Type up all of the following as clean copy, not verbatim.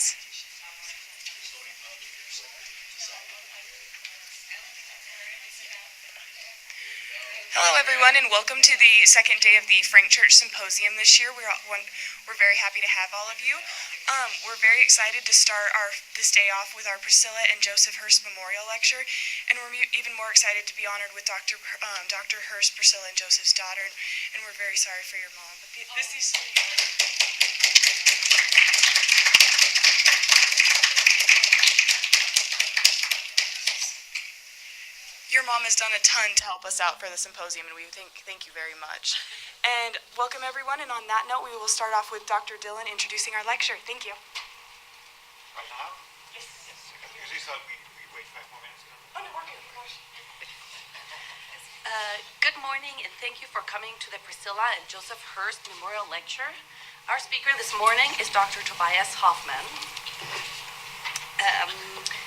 please. Hello, everyone, and welcome to the second day of the Frank Church Symposium this year. We're very happy to have all of you. We're very excited to start this day off with our Priscilla and Joseph Hurst Memorial Lecture, and we're even more excited to be honored with Dr. Hurst, Priscilla, and Joseph's daughter, and we're very sorry for your mom. But this is... Your mom has done a ton to help us out for the symposium, and we thank you very much. And welcome, everyone, and on that note, we will start off with Dr. Dillon introducing our lecture. Thank you. Right now? Yes. Usually so we wait 5 more minutes. Oh, no, we're good, of course. Good morning, and thank you for coming to the Priscilla and Joseph Hurst Memorial Lecture. Our speaker this morning is Dr. Tobias Hofmann.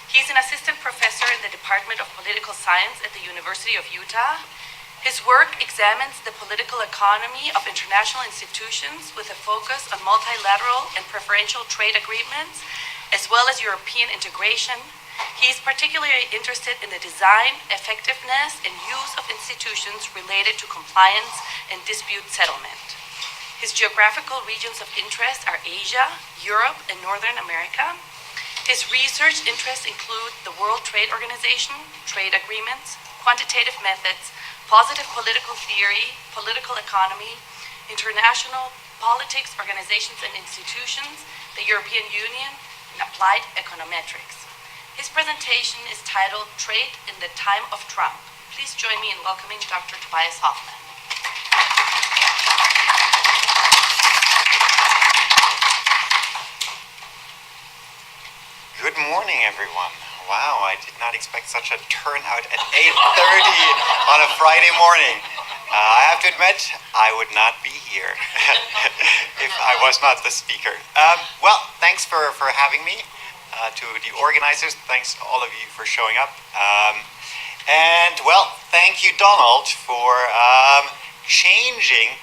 He's an assistant professor in the Department of Political Science at the University of Utah. His work examines the political economy of international institutions with a focus on multilateral and preferential trade agreements, as well as European integration. He is particularly interested in the design, effectiveness, and use of institutions related to compliance and dispute settlement. His geographical regions of interest are Asia, Europe, and Northern America. His research interests include the World Trade Organization, trade agreements, quantitative methods, positive political theory, political economy, international politics, organizations and institutions, the European Union, and applied econometrics. His presentation is titled Trade in the Time of Trump. Please join me in welcoming Dr. Tobias Hofmann. Good morning, everyone. Wow, I did not expect such a turnout at 8:30 on a Friday morning. I have to admit, I would not be here if I was not the speaker. Well, thanks for having me. To the organizers, thanks to all of you for showing up. And, well, thank you, Donald, for changing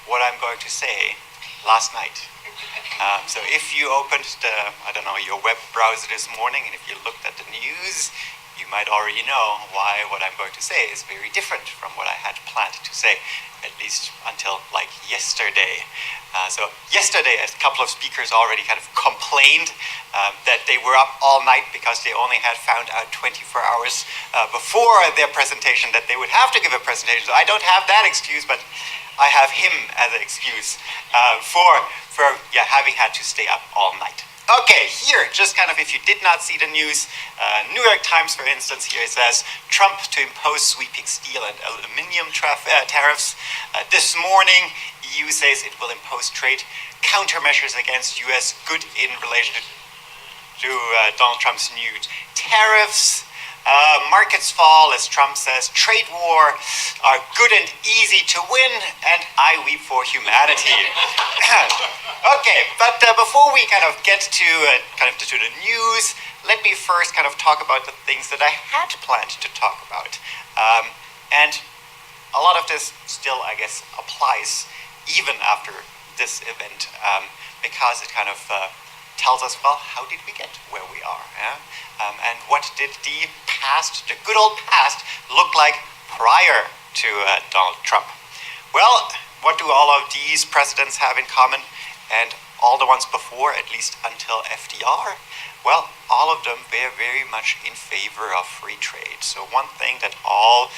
what I'm going to say last night. So if you opened your web browser this morning, and if you looked at the news, you might already know why what I'm going to say is very different from what I had planned to say, at least until like yesterday. So yesterday, a couple of speakers already kind of complained that they were up all night because they only had found out 24 hours before their presentation that they would have to give a presentation. So I don't have that excuse, but I have him as an excuse for having had to stay up all night. Okay, here, just kind of if you did not see the news, New York Times, for instance, here it says, Trump to impose sweeping steel and aluminum tariffs. This morning, EU says it will impose trade countermeasures against US good in relation to Donald Trump's new tariffs. Markets fall as Trump says trade war are good and easy to win, and I weep for humanity. Okay, but before we kind of get to the news, let me first kind of talk about the things that I had planned to talk about. And a lot of this still, I guess, applies even after this event, because it kind of tells us, well, how did we get where we are? Yeah? And what did the good old past, look like prior to Donald Trump? Well, what do all of these presidents have in common? And all the ones before, at least until FDR? Well, all of them were very much in favor of free trade. So one thing that all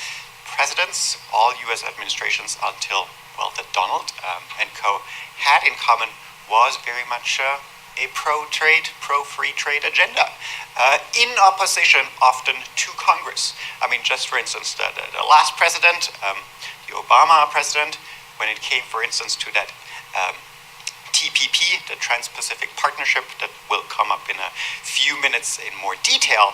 presidents, all US administrations until, well, the Donald and co had in common was very much a pro-trade, pro-free trade agenda, in opposition often to Congress. I mean, just for instance, the last president, the Obama president, when it came, for instance, to that TPP, the Trans-Pacific Partnership, that will come up in a few minutes in more detail,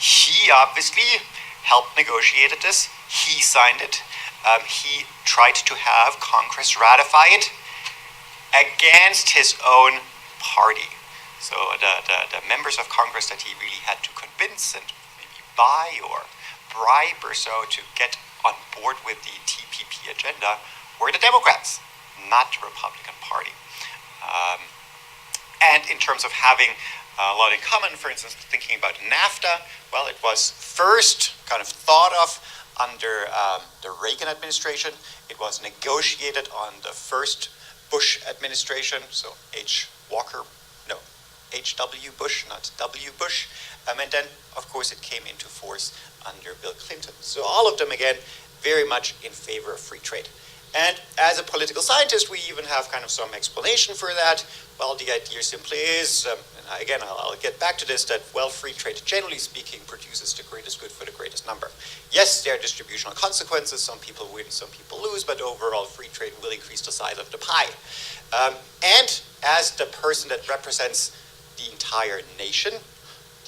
he obviously helped negotiate this. He signed it. He tried to have Congress ratify it against his own party. So the members of Congress that he really had to convince and maybe buy or bribe or so to get on board with the TPP agenda were the Democrats, not the Republican Party. And in terms of having a lot in common, for instance, thinking about NAFTA, well, it was first kind of thought of under the Reagan administration. It was negotiated on the first Bush administration, so H.W. Bush, not W. Bush. And then, of course, it came into force under Bill Clinton. So all of them, again, very much in favor of free trade. And as a political scientist, we even have kind of some explanation for that. Well, the idea simply is, and again, I'll get back to this, that, well, free trade, generally speaking, produces the greatest good for the greatest number. Yes, there are distributional consequences. Some people win, some people lose, but overall, free trade will increase the size of the pie. And as the person that represents the entire nation,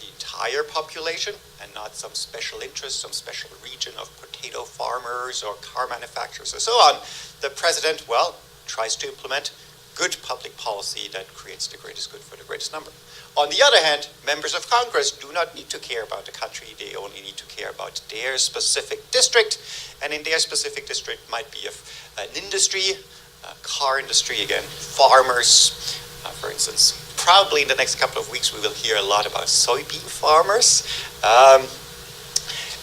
the entire population, and not some special interest, some special region of potato farmers or car manufacturers or so on, the president, well, tries to implement good public policy that creates the greatest good for the greatest number. On the other hand, members of Congress do not need to care about the country. They only need to care about their specific district, and in their specific district might be an industry, a car industry, again, farmers, for instance. Probably in the next couple of weeks we will hear a lot about soybean farmers.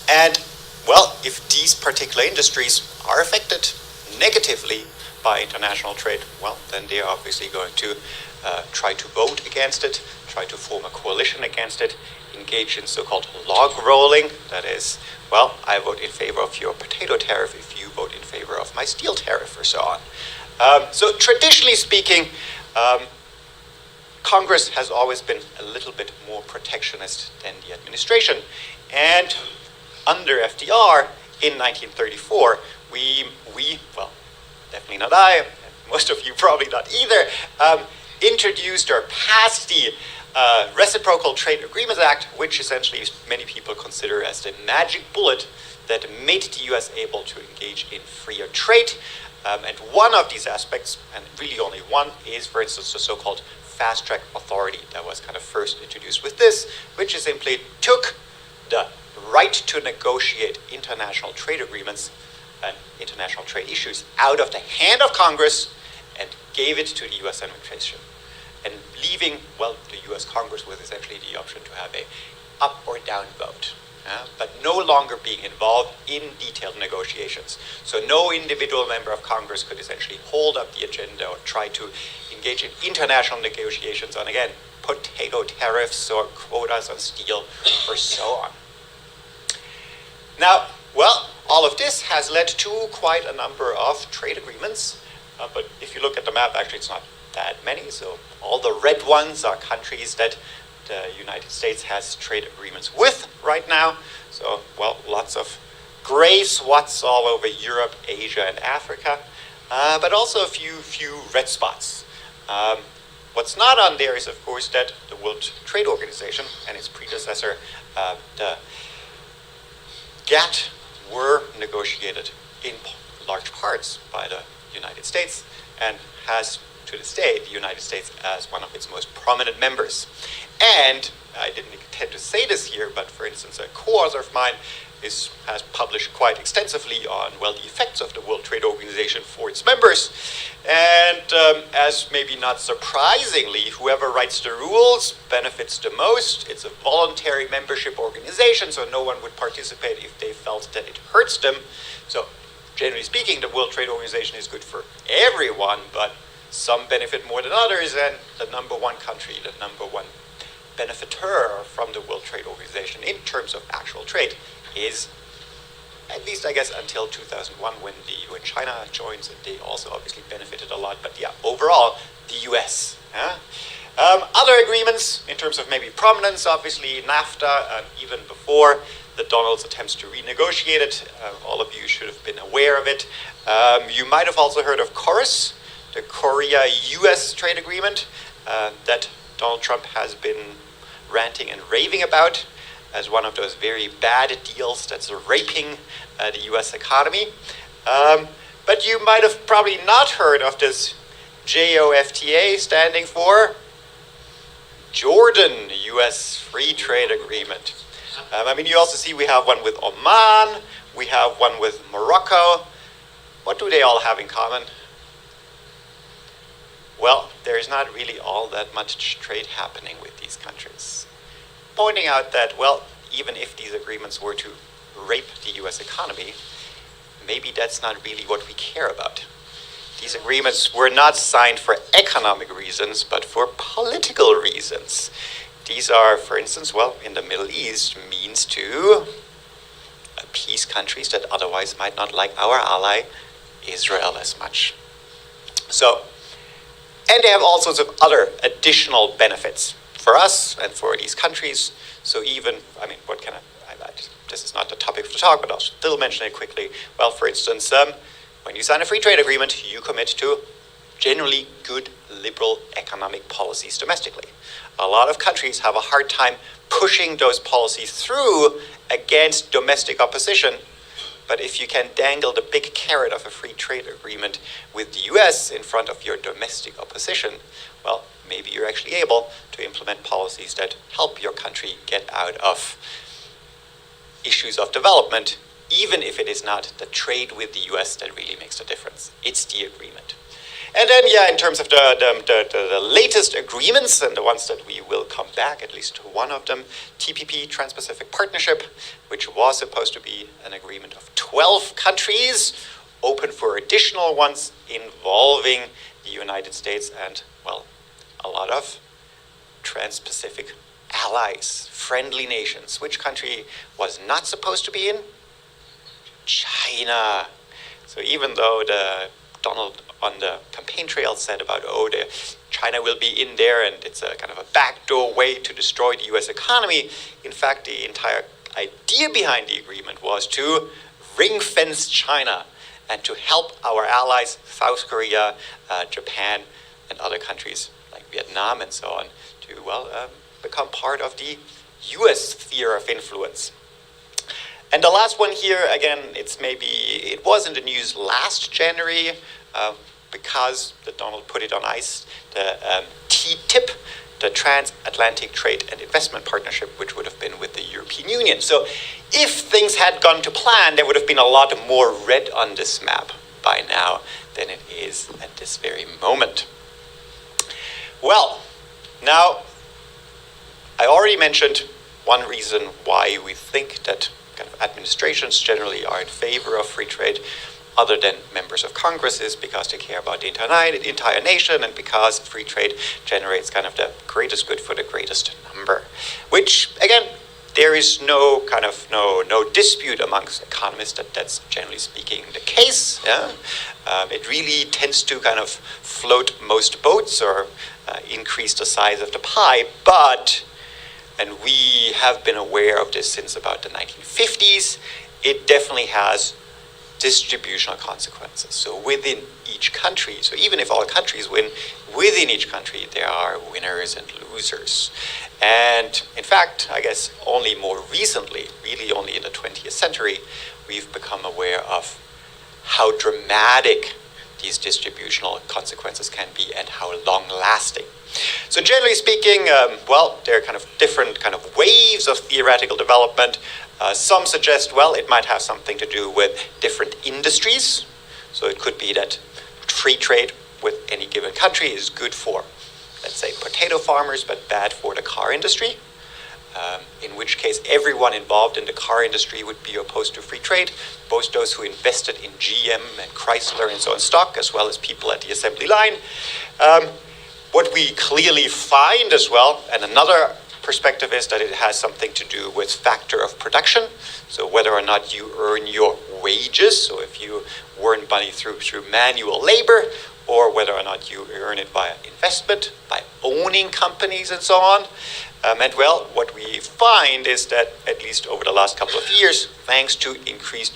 And, well, if these particular industries are affected negatively by international trade, well, then they are obviously going to try to vote against it, try to form a coalition against it, engage in so-called log rolling. That is, well, I vote in favor of your potato tariff if you vote in favor of my steel tariff, or so on. So traditionally speaking, Congress has always been a little bit more protectionist than the administration. And under FDR in 1934, we well, definitely not I, and most of you probably not either, introduced or passed the Reciprocal Trade Agreements Act, which essentially many people consider as the magic bullet that made the US able to engage in freer trade. And one of these aspects, and really only one, is, for instance, the so-called fast-track authority that was kind of first introduced with this, which simply took the right to negotiate international trade agreements and international trade issues out of the hand of Congress and gave it to the US administration, and leaving, well, the US Congress with essentially the option to have a up or down vote. But no longer being involved in detailed negotiations. So no individual member of Congress could essentially hold up the agenda or try to engage in international negotiations on, again, potato tariffs or quotas on steel or so on. Now, well, all of this has led to quite a number of trade agreements. But if you look at the map, actually it's not that many. So all the red ones are countries that the United States has trade agreements with right now. So, well, lots of gray swaths all over Europe, Asia, and Africa, but also a few red spots. What's not on there is, of course, that the World Trade Organization and its predecessor, the GATT, were negotiated in large parts by the United States and has, to this day, the United States as one of its most prominent members. And I didn't intend to say this here, but for instance, a co-author of mine has published quite extensively on, well, the effects of the World Trade Organization for its members. And as maybe not surprisingly, whoever writes the rules benefits the most. It's a voluntary membership organization, so no one would participate if they felt that it hurts them. So generally speaking, the World Trade Organization is good for everyone, but some benefit more than others, and the number one country, the number one benefitor from the World Trade Organization in terms of actual trade is, at least I guess until 2001 when China joins, and they also obviously benefited a lot, but yeah, overall, the US. Other agreements in terms of maybe prominence, obviously NAFTA, and even before the Donald's attempts to renegotiate it, all of you should have been aware of it. You might have also heard of CORUS, the Korea-US trade agreement that Donald Trump has been ranting and raving about as one of those very bad deals that's raping the US economy. But you might have probably not heard of this JOFTA, standing for Jordan-US Free Trade Agreement. I mean, you also see we have one with Oman, we have one with Morocco. What do they all have in common? well, there is not really all that much trade happening with these countries. Pointing out that, well, even if these agreements were to rape the US economy, maybe that's not really what we care about. These agreements were not signed for economic reasons, but for political reasons. These are, for instance, well, in the Middle East, means to appease countries that otherwise might not like our ally, Israel, as much. So, and they have all sorts of other additional benefits for us and for these countries. So even, I mean, what can this is not the topic of the talk, but I'll still mention it quickly. Well, for instance, when you sign a free trade agreement, you commit to generally good liberal economic policies domestically. A lot of countries have a hard time pushing those policies through against domestic opposition. But if you can dangle the big carrot of a free trade agreement with the US in front of your domestic opposition, well, maybe you're actually able to implement policies that help your country get out of issues of development, even if it is not the trade with the US that really makes the difference. It's the agreement. And then, yeah, in terms of the latest agreements and the ones that we will come back, at least one of them, TPP, Trans-Pacific Partnership, which was supposed to be an agreement of 12 countries, open for additional ones involving the United States and, well, a lot of Trans-Pacific allies, friendly nations. Which country was not supposed to be in? China. So even though Donald on the campaign trail said about, China will be in there and it's a kind of a backdoor way to destroy the US economy, in fact, the entire idea behind the agreement was to ring-fence China and to help our allies, South Korea, Japan, and other countries like Vietnam and so on, to, well, become part of the US sphere of influence. And the last one here, again, it was in the news last January because Donald put it on ice, the TTIP, the Transatlantic Trade and Investment Partnership, which would have been with the European Union. So if things had gone to plan, there would have been a lot more red on this map by now than it is at this very moment. Well, now, I already mentioned one reason why we think that kind of administrations generally are in favor of free trade, other than members of Congress, is because they care about the entire nation and because free trade generates kind of the greatest good for the greatest number. Which, again, there is no dispute amongst economists that that's generally speaking the case. Yeah? It really tends to kind of float most boats or increase the size of the pie, but, and we have been aware of this since about the 1950s, it definitely has distributional consequences. So within each country, so even if all countries win, within each country there are winners and losers. And in fact, I guess only more recently, really only in the 20th century, we've become aware of how dramatic these distributional consequences can be and how long-lasting. So generally speaking, there are kind of different kind of waves of theoretical development. Some suggest, it might have something to do with different industries. So it could be that free trade with any given country is good for, let's say, potato farmers, but bad for the car industry. In which case, everyone involved in the car industry would be opposed to free trade, both those who invested in GM and Chrysler and so on stock, as well as people at the assembly line. What we clearly find as well, and another perspective, is that it has something to do with factor of production. So whether or not you earn your wages, so if you earn money through manual labor, or whether or not you earn it via investment, by owning companies and so on. What we find is that, at least over the last couple of years, thanks to increased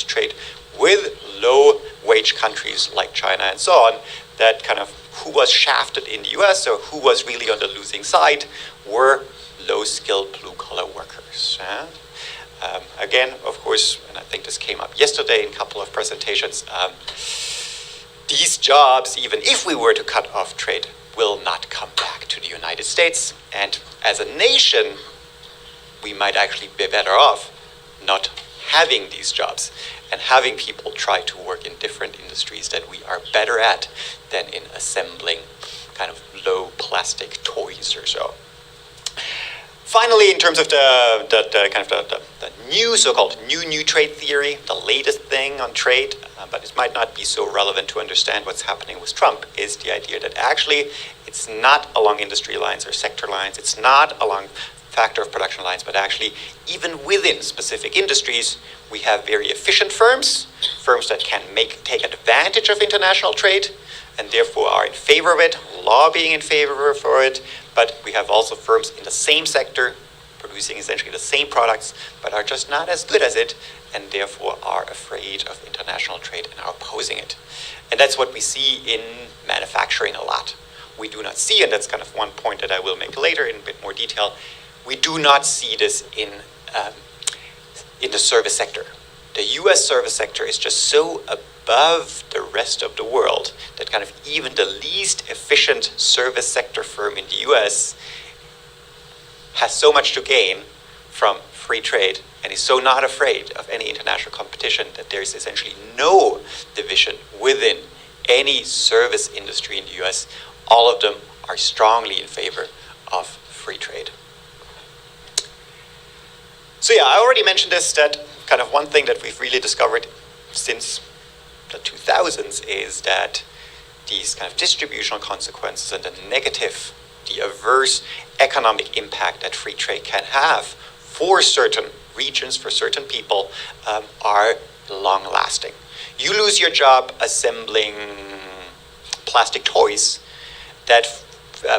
trade with low-wage countries like China and so on, that kind of who was shafted in the US or who was really on the losing side were low-skilled blue-collar workers. Again, of course, and I think this came up yesterday in a couple of presentations, these jobs, even if we were to cut off trade, will not come back to the United States. And as a nation, we might actually be better off not having these jobs. and having people try to work in different industries that we are better at than in assembling kind of low plastic toys or so. Finally, in terms of the new so-called new trade theory, the latest thing on trade, but it might not be so relevant to understand what's happening with Trump, is the idea that actually it's not along industry lines or sector lines, it's not along factor of production lines, but actually even within specific industries, we have very efficient firms that can take advantage of international trade, and therefore are in favor of it, lobbying in favor for it, but we have also firms in the same sector producing essentially the same products, but are just not as good as it, and therefore are afraid of international trade and are opposing it. And that's what we see in manufacturing a lot. We do not see, and that's kind of one point that I will make later in a bit more detail, we do not see this in the service sector. The US service sector is just so above the rest of the world that kind of even the least efficient service sector firm in the US has so much to gain from free trade and is so not afraid of any international competition that there is essentially no division within any service industry in the US. All of them are strongly in favor of free trade. So yeah, I already mentioned this, that kind of one thing that we've really discovered since the 2000s is that these kind of distributional consequences and the negative, the adverse economic impact that free trade can have for certain regions, for certain people, are long-lasting. You lose your job assembling plastic toys, that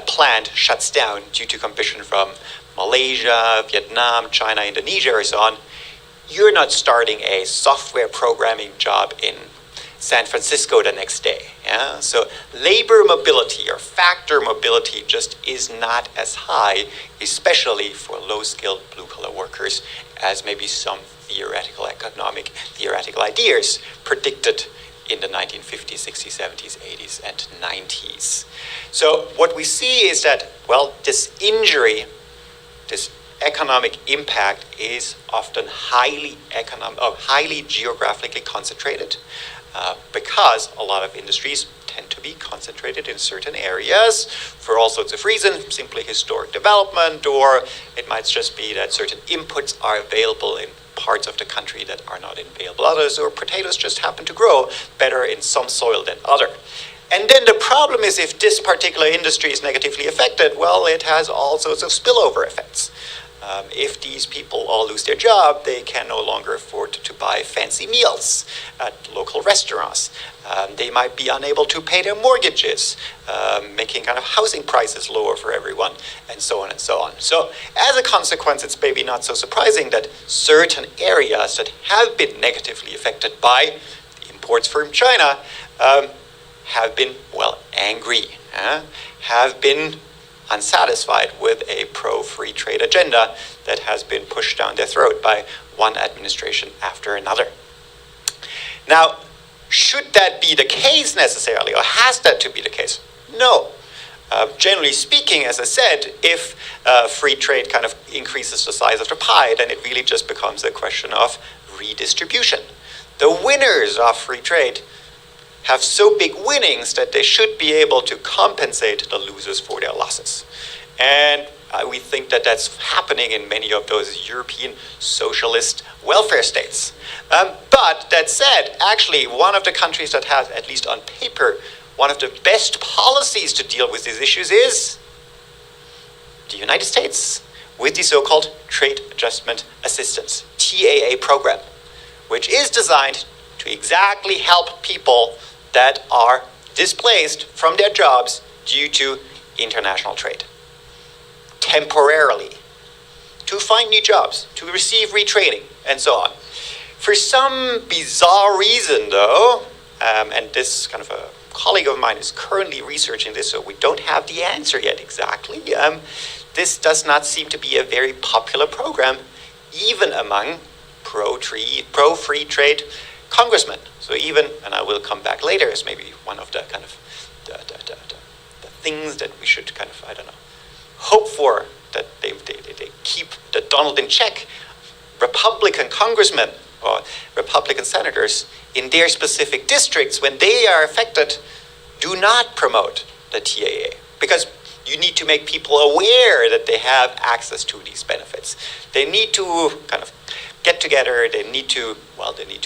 plant shuts down due to competition from Malaysia, Vietnam, China, Indonesia, or so on. You're not starting a software programming job in San Francisco the next day. Yeah? So labor mobility or factor mobility just is not as high, especially for low-skilled blue-collar workers, as maybe some theoretical ideas predicted in the 1950s, 60s, 70s, 80s, and 90s. So what we see is that, well, this injury, this economic impact is often highly geographically concentrated because a lot of industries tend to be concentrated in certain areas for all sorts of reasons, simply historic development, or it might just be that certain inputs are available in parts of the country that are not available others, or potatoes just happen to grow better in some soil than other. And then the problem is, if this particular industry is negatively affected, well, it has all sorts of spillover effects. If these people all lose their job, they can no longer afford to buy fancy meals at local restaurants. They might be unable to pay their mortgages, making kind of housing prices lower for everyone, and so on and so on. So as a consequence, it's maybe not so surprising that certain areas that have been negatively affected by imports from China have been, well, angry, have been unsatisfied with a pro-free trade agenda that has been pushed down their throat by one administration after another. Now, should that be the case necessarily, or has that to be the case? No. Generally speaking, as I said, if free trade kind of increases the size of the pie, then it really just becomes a question of redistribution. The winners of free trade have so big winnings that they should be able to compensate the losers for their losses. And we think that that's happening in many of those European socialist welfare states. But that said, actually, one of the countries that has, at least on paper, one of the best policies to deal with these issues is the United States, with the so-called Trade Adjustment Assistance, TAA program, which is designed to exactly help people that are displaced from their jobs due to international trade. Temporarily, to find new jobs, to receive retraining, and so on. For some bizarre reason, though, and this kind of a colleague of mine is currently researching this, so we don't have the answer yet exactly, this does not seem to be a very popular program, even among pro-free trade congressmen. So even, and I will come back later as maybe one of the kind of the things that we should kind of, I don't know, hope for, that they keep the Donald in check. Republican congressmen or Republican senators in their specific districts, when they are affected, do not promote the TAA. Because you need to make people aware that they have access to these benefits. They need to kind of get together, they need to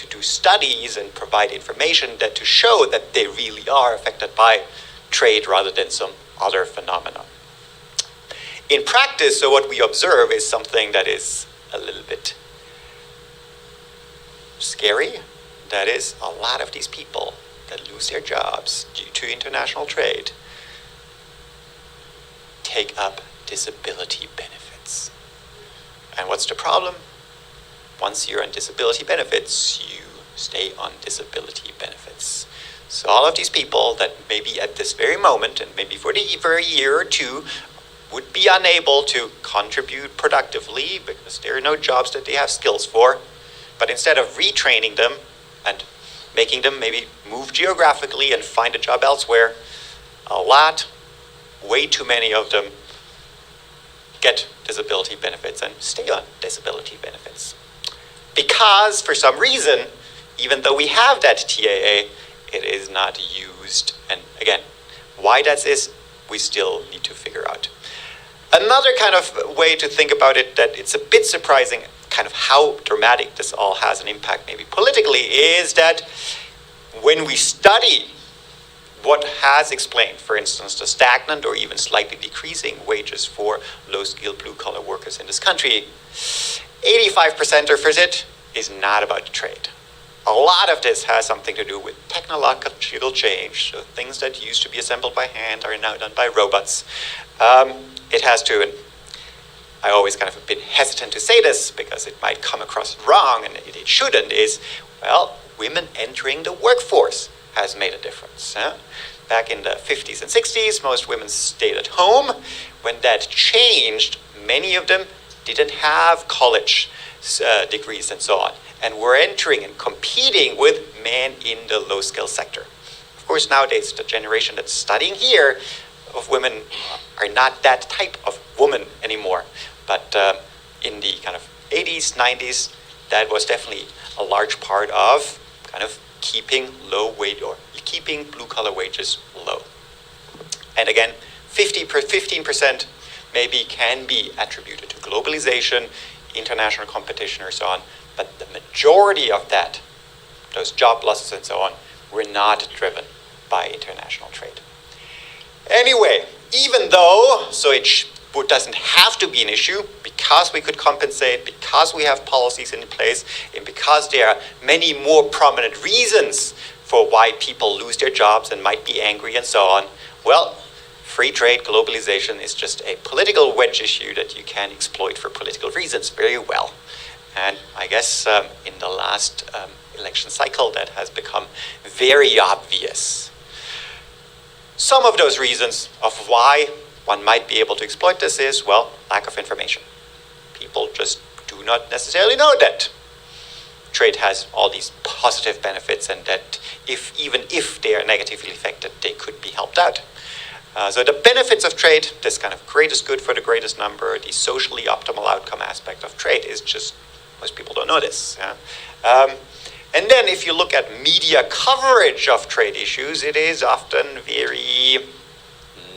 do studies and provide information that to show that they really are affected by trade rather than some other phenomenon. In practice, so what we observe is something that is a little bit scary. That is, a lot of these people that lose their jobs due to international trade take up disability benefits. And what's the problem? Once you're on disability benefits, you stay on disability benefits. So all of these people that maybe at this very moment, and maybe for a year or two, would be unable to contribute productively because there are no jobs that they have skills for, but instead of retraining them and making them maybe move geographically and find a job elsewhere, way too many of them get disability benefits and stay on disability benefits. Because for some reason, even though we have that TAA, it is not used. And again, why that is, we still need to figure out. Another kind of way to think about it that it's a bit surprising kind of how dramatic this all has an impact maybe politically is that when we study what has explained, for instance, the stagnant or even slightly decreasing wages for low-skilled blue-collar workers in this country, 85% of it is not about trade. A lot of this has something to do with technological change. So things that used to be assembled by hand are now done by robots. It has to, and I always kind of have been hesitant to say this because it might come across wrong, and it shouldn't, is, well, women entering the workforce has made a difference. Back in the 50s and 60s, most women stayed at home. When that changed, many of them didn't have college degrees and so on, and were entering and competing with men in the low-skill sector. Of course, nowadays, the generation that's studying here of women are not that type of woman anymore. But in the kind of 80s, 90s, that was definitely a large part of kind of keeping low wage or keeping blue-collar wages low. And again, 15% maybe can be attributed to globalization, international competition, or so on. But the majority of that, those job losses and so on, were not driven by international trade. Anyway, even though, so it doesn't have to be an issue, because we could compensate, because we have policies in place, and because there are many more prominent reasons for why people lose their jobs and might be angry and so on, well, free trade, globalization is just a political wedge issue that you can exploit for political reasons very well. And I guess in the last election cycle that has become very obvious. Some of those reasons of why one might be able to exploit this is, well, lack of information. People just do not necessarily know that trade has all these positive benefits and that even if they are negatively affected, they could be helped out. So the benefits of trade, this kind of greatest good for the greatest number, the socially optimal outcome aspect of trade is just, most people don't know this. And then if you look at media coverage of trade issues, it is often very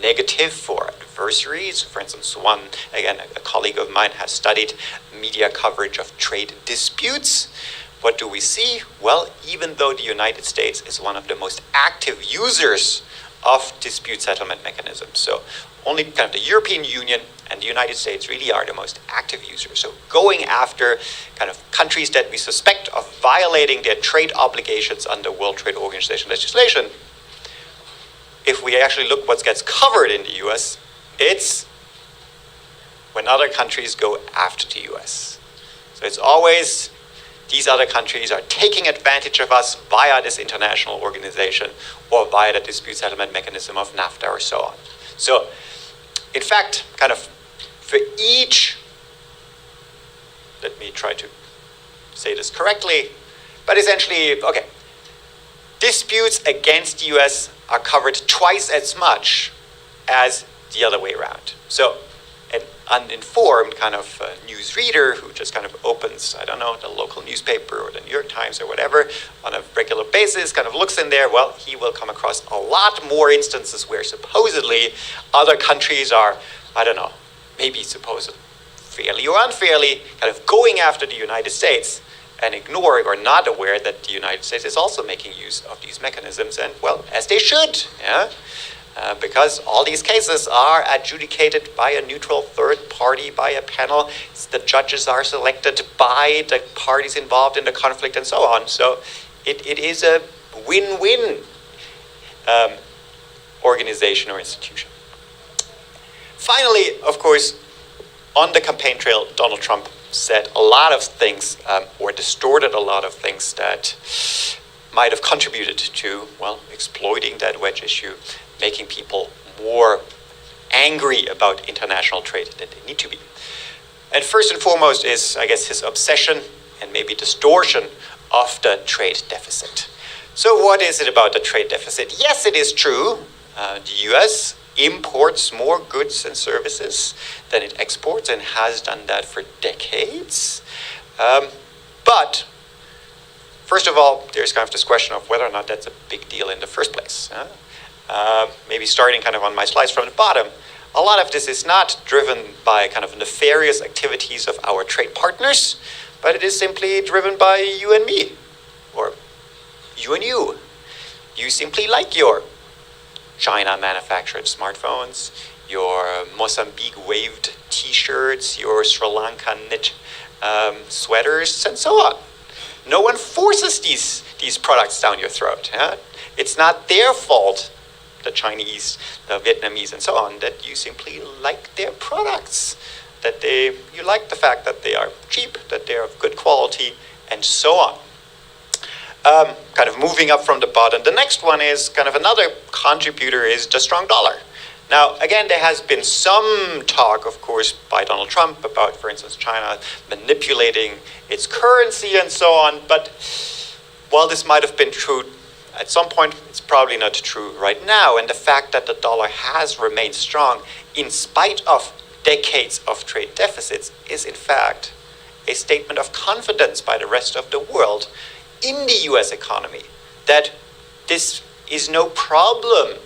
negative for adversaries. For instance, a colleague of mine has studied media coverage of trade disputes. What do we see? Well, even though the United States is one of the most active users of dispute settlement mechanisms, so only kind of the European Union and the United States really are the most active users. So going after kind of countries that we suspect of violating their trade obligations under World Trade Organization legislation, if we actually look what gets covered in the US, it's when other countries go after the US. So it's always these other countries are taking advantage of us via this international organization or via the dispute settlement mechanism of NAFTA or so on. So, in fact, kind of for each, let me try to say this correctly, but essentially, okay, disputes against the US are covered twice as much as the other way around. So, uninformed kind of news reader who just kind of opens, I don't know, the local newspaper or the New York Times or whatever on a regular basis, kind of looks in there, well, he will come across a lot more instances where supposedly other countries are, I don't know, maybe supposedly fairly or unfairly kind of going after the United States and ignoring or not aware that the United States is also making use of these mechanisms, and, well, as they should, yeah? Because all these cases are adjudicated by a neutral third party, by a panel. The judges are selected by the parties involved in the conflict and so on. So it is a win-win organization or institution. Finally, of course, on the campaign trail, Donald Trump said a lot of things or distorted a lot of things that might have contributed to, well, exploiting that wedge issue, making people more angry about international trade than they need to be. And first and foremost is, I guess, his obsession and maybe distortion of the trade deficit. So what is it about the trade deficit? Yes, it is true. The US imports more goods and services than it exports and has done that for decades. But first of all, there's kind of this question of whether or not that's a big deal in the first place. Maybe starting kind of on my slides from the bottom, a lot of this is not driven by kind of nefarious activities of our trade partners, but it is simply driven by you and me, or you and you. You simply like your China-manufactured smartphones, your Mozambique waved T-shirts, your Sri Lanka knit sweaters, and so on. No one forces these products down your throat. Yeah? It's not their fault, the Chinese, the Vietnamese, and so on, that you simply like their products, that you like the fact that they are cheap, that they are of good quality, and so on. Kind of moving up from the bottom, the next one is kind of another contributor is the strong dollar. Now, again, there has been some talk, of course, by Donald Trump about, for instance, China manipulating its currency and so on, but while this might have been true at some point, it's probably not true right now, and the fact that the dollar has remained strong in spite of decades of trade deficits is, in fact, a statement of confidence by the rest of the world in the US economy, that this is no problem.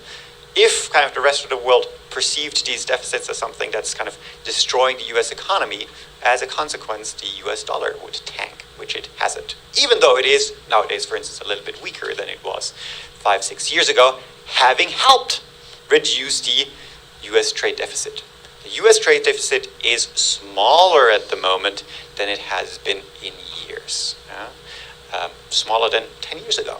If kind of the rest of the world perceived these deficits as something that's kind of destroying the US economy, as a consequence, the US dollar would tank, which it hasn't. Even though it is nowadays, for instance, a little bit weaker than it was 5-6 years ago, having helped reduce the US trade deficit. The US trade deficit is smaller at the moment than it has been in years. Smaller than 10 years ago.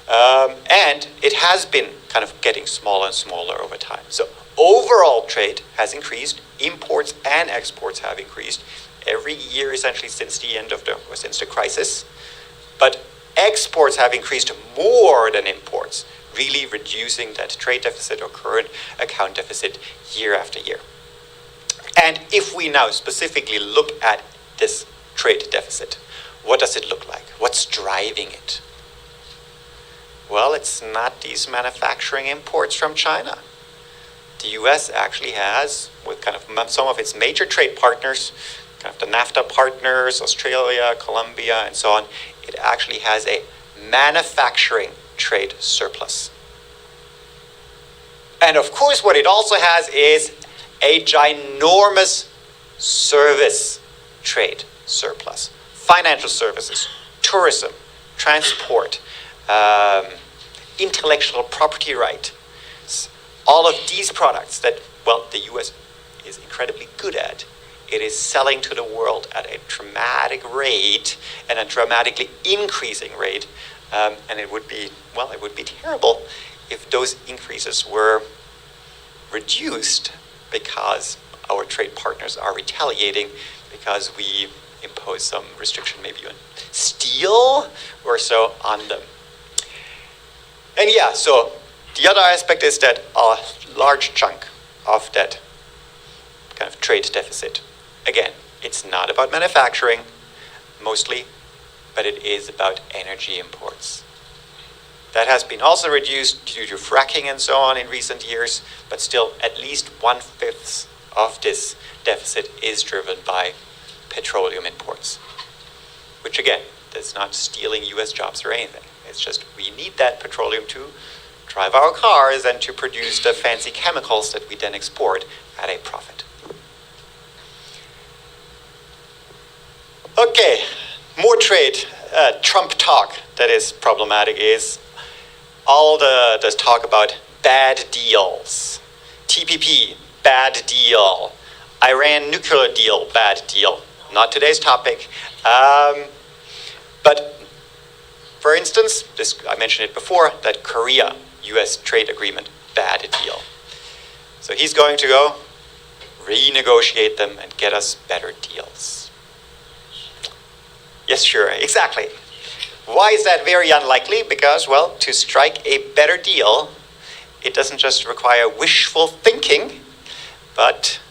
And it has been kind of getting smaller and smaller over time. So overall trade has increased, imports and exports have increased every year essentially since the crisis. But exports have increased more than imports, really reducing that trade deficit or current account deficit year after year. And if we now specifically look at this trade deficit, what does it look like? What's driving it? Well, it's not these manufacturing imports from China. The US actually has, with kind of some of its major trade partners, kind of the NAFTA partners, Australia, Colombia, and so on, it actually has a manufacturing trade surplus. And of course, what it also has is a ginormous service trade surplus. Financial services, tourism, transport, intellectual property right. All of these products that, well, the US is incredibly good at, it is selling to the world at a dramatic rate and a dramatically increasing rate. And it would be terrible if those increases were reduced because our trade partners are retaliating because we impose some restriction maybe on steel or so on them. And yeah, so the other aspect is that a large chunk of that kind of trade deficit, again, it's not about manufacturing mostly, but it is about energy imports. That has been also reduced due to fracking and so on in recent years, but still at least 1/5 of this deficit is driven by petroleum imports, which again, is not stealing US jobs or anything. It's just we need that petroleum to drive our cars and to produce the fancy chemicals that we then export at a profit. Okay, more trade. Trump talk that is problematic is all the talk about bad deals. TPP, bad deal. Iran nuclear deal, bad deal. Not today's topic. But for instance, I mentioned it before, that Korea-US trade agreement, bad deal. So he's going to go renegotiate them and get us better deals. Yes, sure, exactly. Why is that very unlikely? Because, well, to strike a better deal, it doesn't just require wishful thinking, but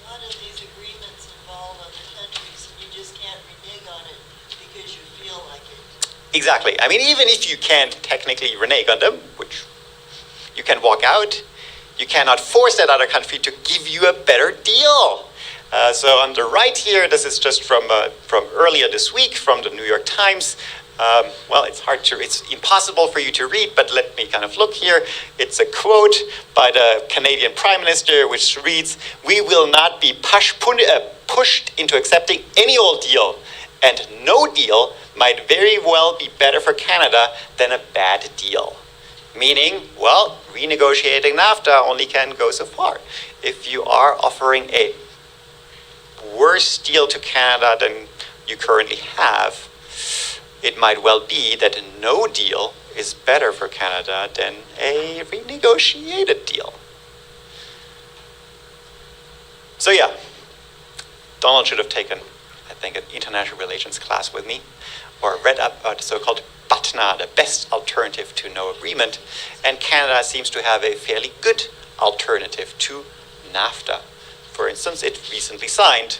a lot of these agreements involve other countries, and you just can't renege on it because you feel like it. exactly. I mean, even if you can't technically renege on them, which you can walk out, you cannot force that other country to give you a better deal. So on the right here, this is just from earlier this week from the New York Times. Well, it's impossible for you to read, but let me kind of look here. It's a quote by the Canadian Prime Minister, which reads, "We will not be pushed into accepting any old deal, and no deal might very well be better for Canada than a bad deal." Meaning, well, renegotiating NAFTA only can go so far. If you are offering a worse deal to Canada than you currently have, it might well be that no deal is better for Canada than a renegotiated deal. So yeah, Donald should have taken, I think, an international relations class with me, or read up about the so-called BATNA, the best alternative to no agreement, and Canada seems to have a fairly good alternative to NAFTA. For instance, it recently signed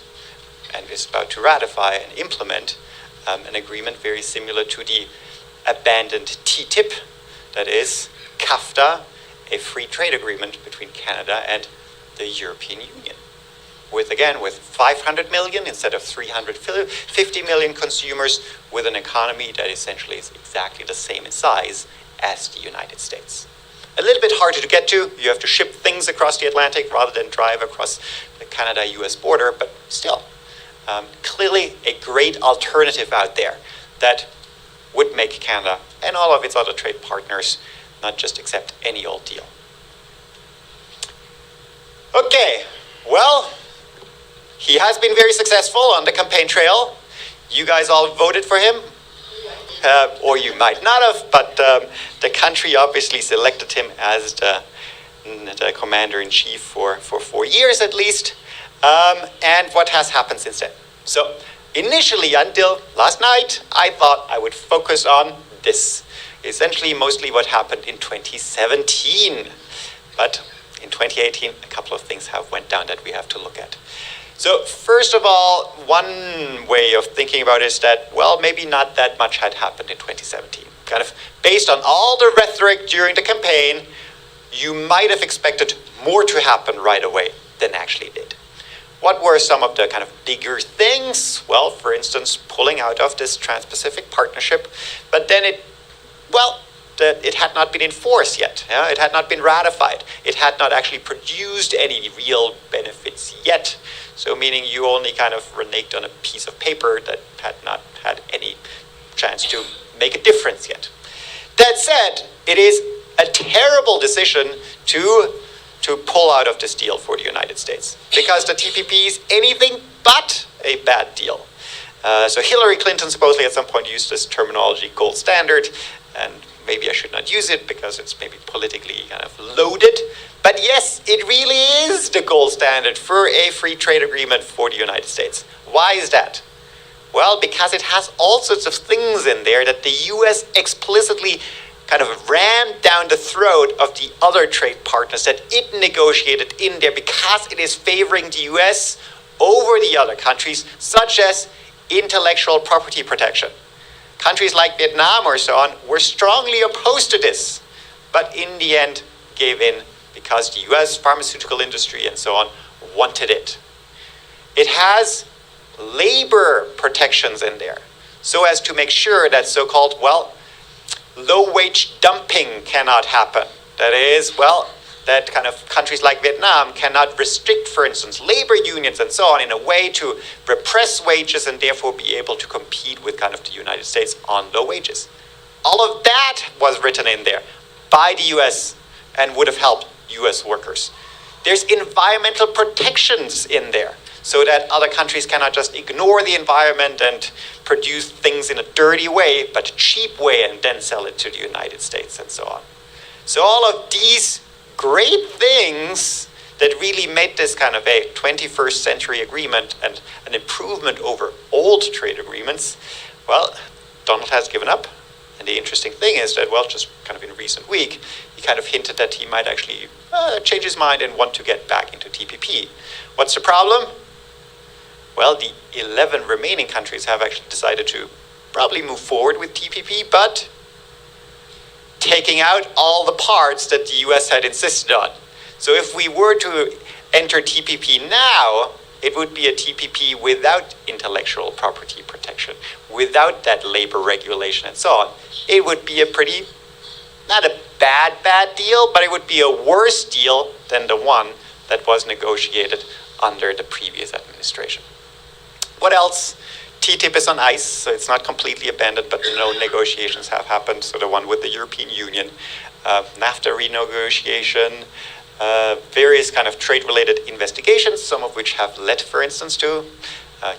and is about to ratify and implement an agreement very similar to the abandoned TTIP, that is CAFTA, a free trade agreement between Canada and the European Union. With 500 million instead of 350 million consumers, with an economy that essentially is exactly the same in size as the United States. A little bit harder to get to. You have to ship things across the Atlantic rather than drive across the Canada-US border, but still, clearly a great alternative out there that would make Canada and all of its other trade partners not just accept any old deal. Okay, well, he has been very successful on the campaign trail. You guys all voted for him. Or you might not have, but the country obviously selected him as the commander-in-chief for 4 years at least. And what has happened since then? So initially, until last night, I thought I would focus on this. Essentially, mostly what happened in 2017. But in 2018, a couple of things have went down that we have to look at. So first of all, one way of thinking about it is that, well, maybe not that much had happened in 2017. Kind of based on all the rhetoric during the campaign, you might have expected more to happen right away than actually did. What were some of the kind of bigger things? Well, for instance, pulling out of this Trans-Pacific Partnership, but then it had not been enforced yet. Yeah? It had not been ratified. It had not actually produced any real benefits yet. So meaning you only kind of reneged on a piece of paper that had not had any chance to make a difference yet. That said, it is a terrible decision to pull out of this deal for the United States, because the TPP is anything but a bad deal. So Hillary Clinton supposedly at some point used this terminology, gold standard, and maybe I should not use it because it's maybe politically kind of loaded. But yes, it really is the gold standard for a free trade agreement for the United States. Why is that? Well, because it has all sorts of things in there that the US explicitly kind of rammed down the throat of the other trade partners that it negotiated in there, because it is favoring the US over the other countries, such as intellectual property protection. Countries like Vietnam or so on were strongly opposed to this, but in the end gave in because the US pharmaceutical industry and so on wanted it. It has labor protections in there, so as to make sure that so-called, well, low-wage dumping cannot happen. That is, well, that kind of countries like Vietnam cannot restrict, for instance, labor unions and so on in a way to repress wages and therefore be able to compete with kind of the United States on low wages. All of that was written in there by the US and would have helped US workers. There's environmental protections in there so that other countries cannot just ignore the environment and produce things in a dirty way, but a cheap way, and then sell it to the United States and so on. So all of these great things that really made this kind of a 21st century agreement and an improvement over old trade agreements, well, Donald has given up. And the interesting thing is that, well, just kind of in a recent week, he kind of hinted that he might actually change his mind and want to get back into TPP. What's the problem? Well, the 11 remaining countries have actually decided to probably move forward with TPP, but taking out all the parts that the US had insisted on. So if we were to enter TPP now, it would be a TPP without intellectual property protection, without that labor regulation and so on. It would be a pretty, not a bad deal, but it would be a worse deal than the one that was negotiated under the previous administration. What else? TTIP is on ice, so it's not completely abandoned, but no negotiations have happened. So the one with the European Union, NAFTA renegotiation, various kind of trade-related investigations, some of which have led, for instance, to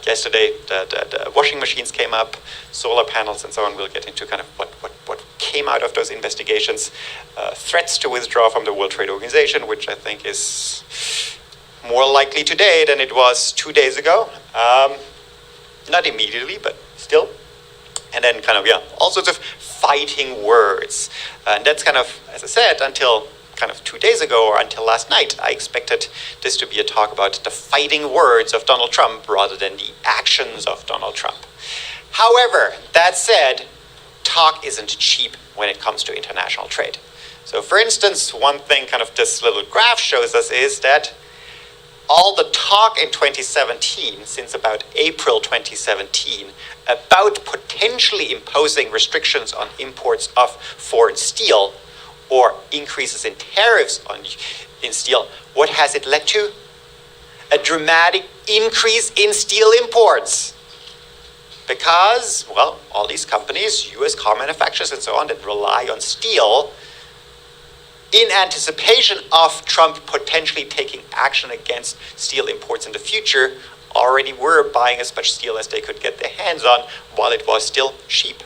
yesterday the washing machines came up, solar panels and so on. We'll get into kind of what came out of those investigations. Threats to withdraw from the World Trade Organization, which I think is more likely today than it was 2 days ago. Not immediately, but still. And then kind of, all sorts of fighting words. And that's kind of, as I said, until kind of 2 days ago or until last night, I expected this to be a talk about the fighting words of Donald Trump rather than the actions of Donald Trump. However, that said, talk isn't cheap when it comes to international trade. So for instance, one thing kind of this little graph shows us is that all the talk in 2017, since about April 2017, about potentially imposing restrictions on imports of foreign steel or increases in tariffs in steel, what has it led to? A dramatic increase in steel imports. Because, well, all these companies, US car manufacturers and so on, that rely on steel, in anticipation of Trump potentially taking action against steel imports in the future, already were buying as much steel as they could get their hands on while it was still cheap.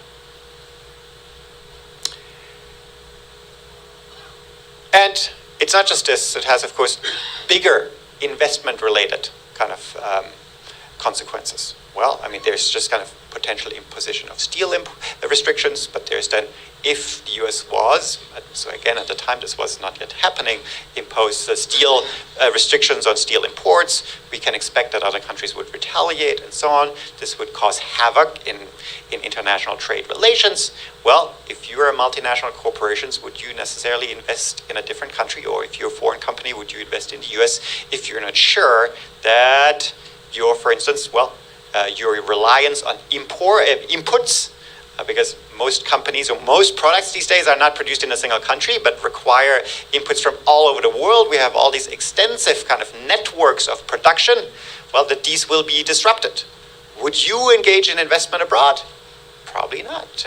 And it's not just this, it has, of course, bigger investment-related kind of consequences. Well, I mean, there's just kind of potential imposition of steel restrictions, but there's then, if the US was, so again, at the time this was not yet happening, impose steel restrictions on steel imports, we can expect that other countries would retaliate and so on. This would cause havoc in international trade relations. Well, if you're a multinational corporation, would you necessarily invest in a different country? Or if you're a foreign company, would you invest in the US if you're not sure that you're, for instance, well, your reliance on inputs, because most companies or most products these days are not produced in a single country, but require inputs from all over the world. We have all these extensive kind of networks of production. Well, that these will be disrupted. Would you engage in investment abroad? Probably not.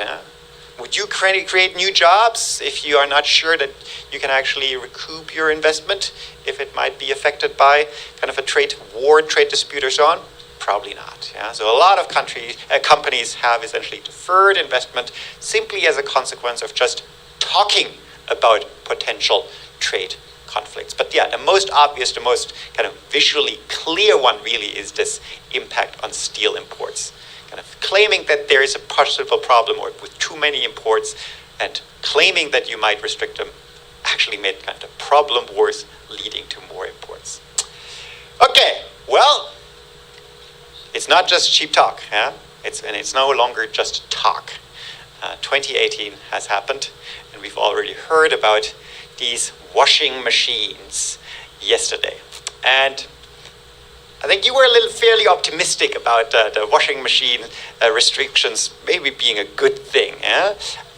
Would you create new jobs if you are not sure that you can actually recoup your investment, if it might be affected by kind of a trade war, trade dispute or so on? Probably not. So a lot of companies have essentially deferred investment simply as a consequence of just talking about potential trade conflicts. But the most obvious, the most kind of visually clear one really is this impact on steel imports. Kind of claiming that there is a possible problem or with too many imports and claiming that you might restrict them actually made kind of the problem worse, leading to more imports. Okay, well, it's not just cheap talk, it's no longer just talk. 2018 has happened, and we've already heard about these washing machines yesterday. And I think you were a little fairly optimistic about the washing machine restrictions maybe being a good thing.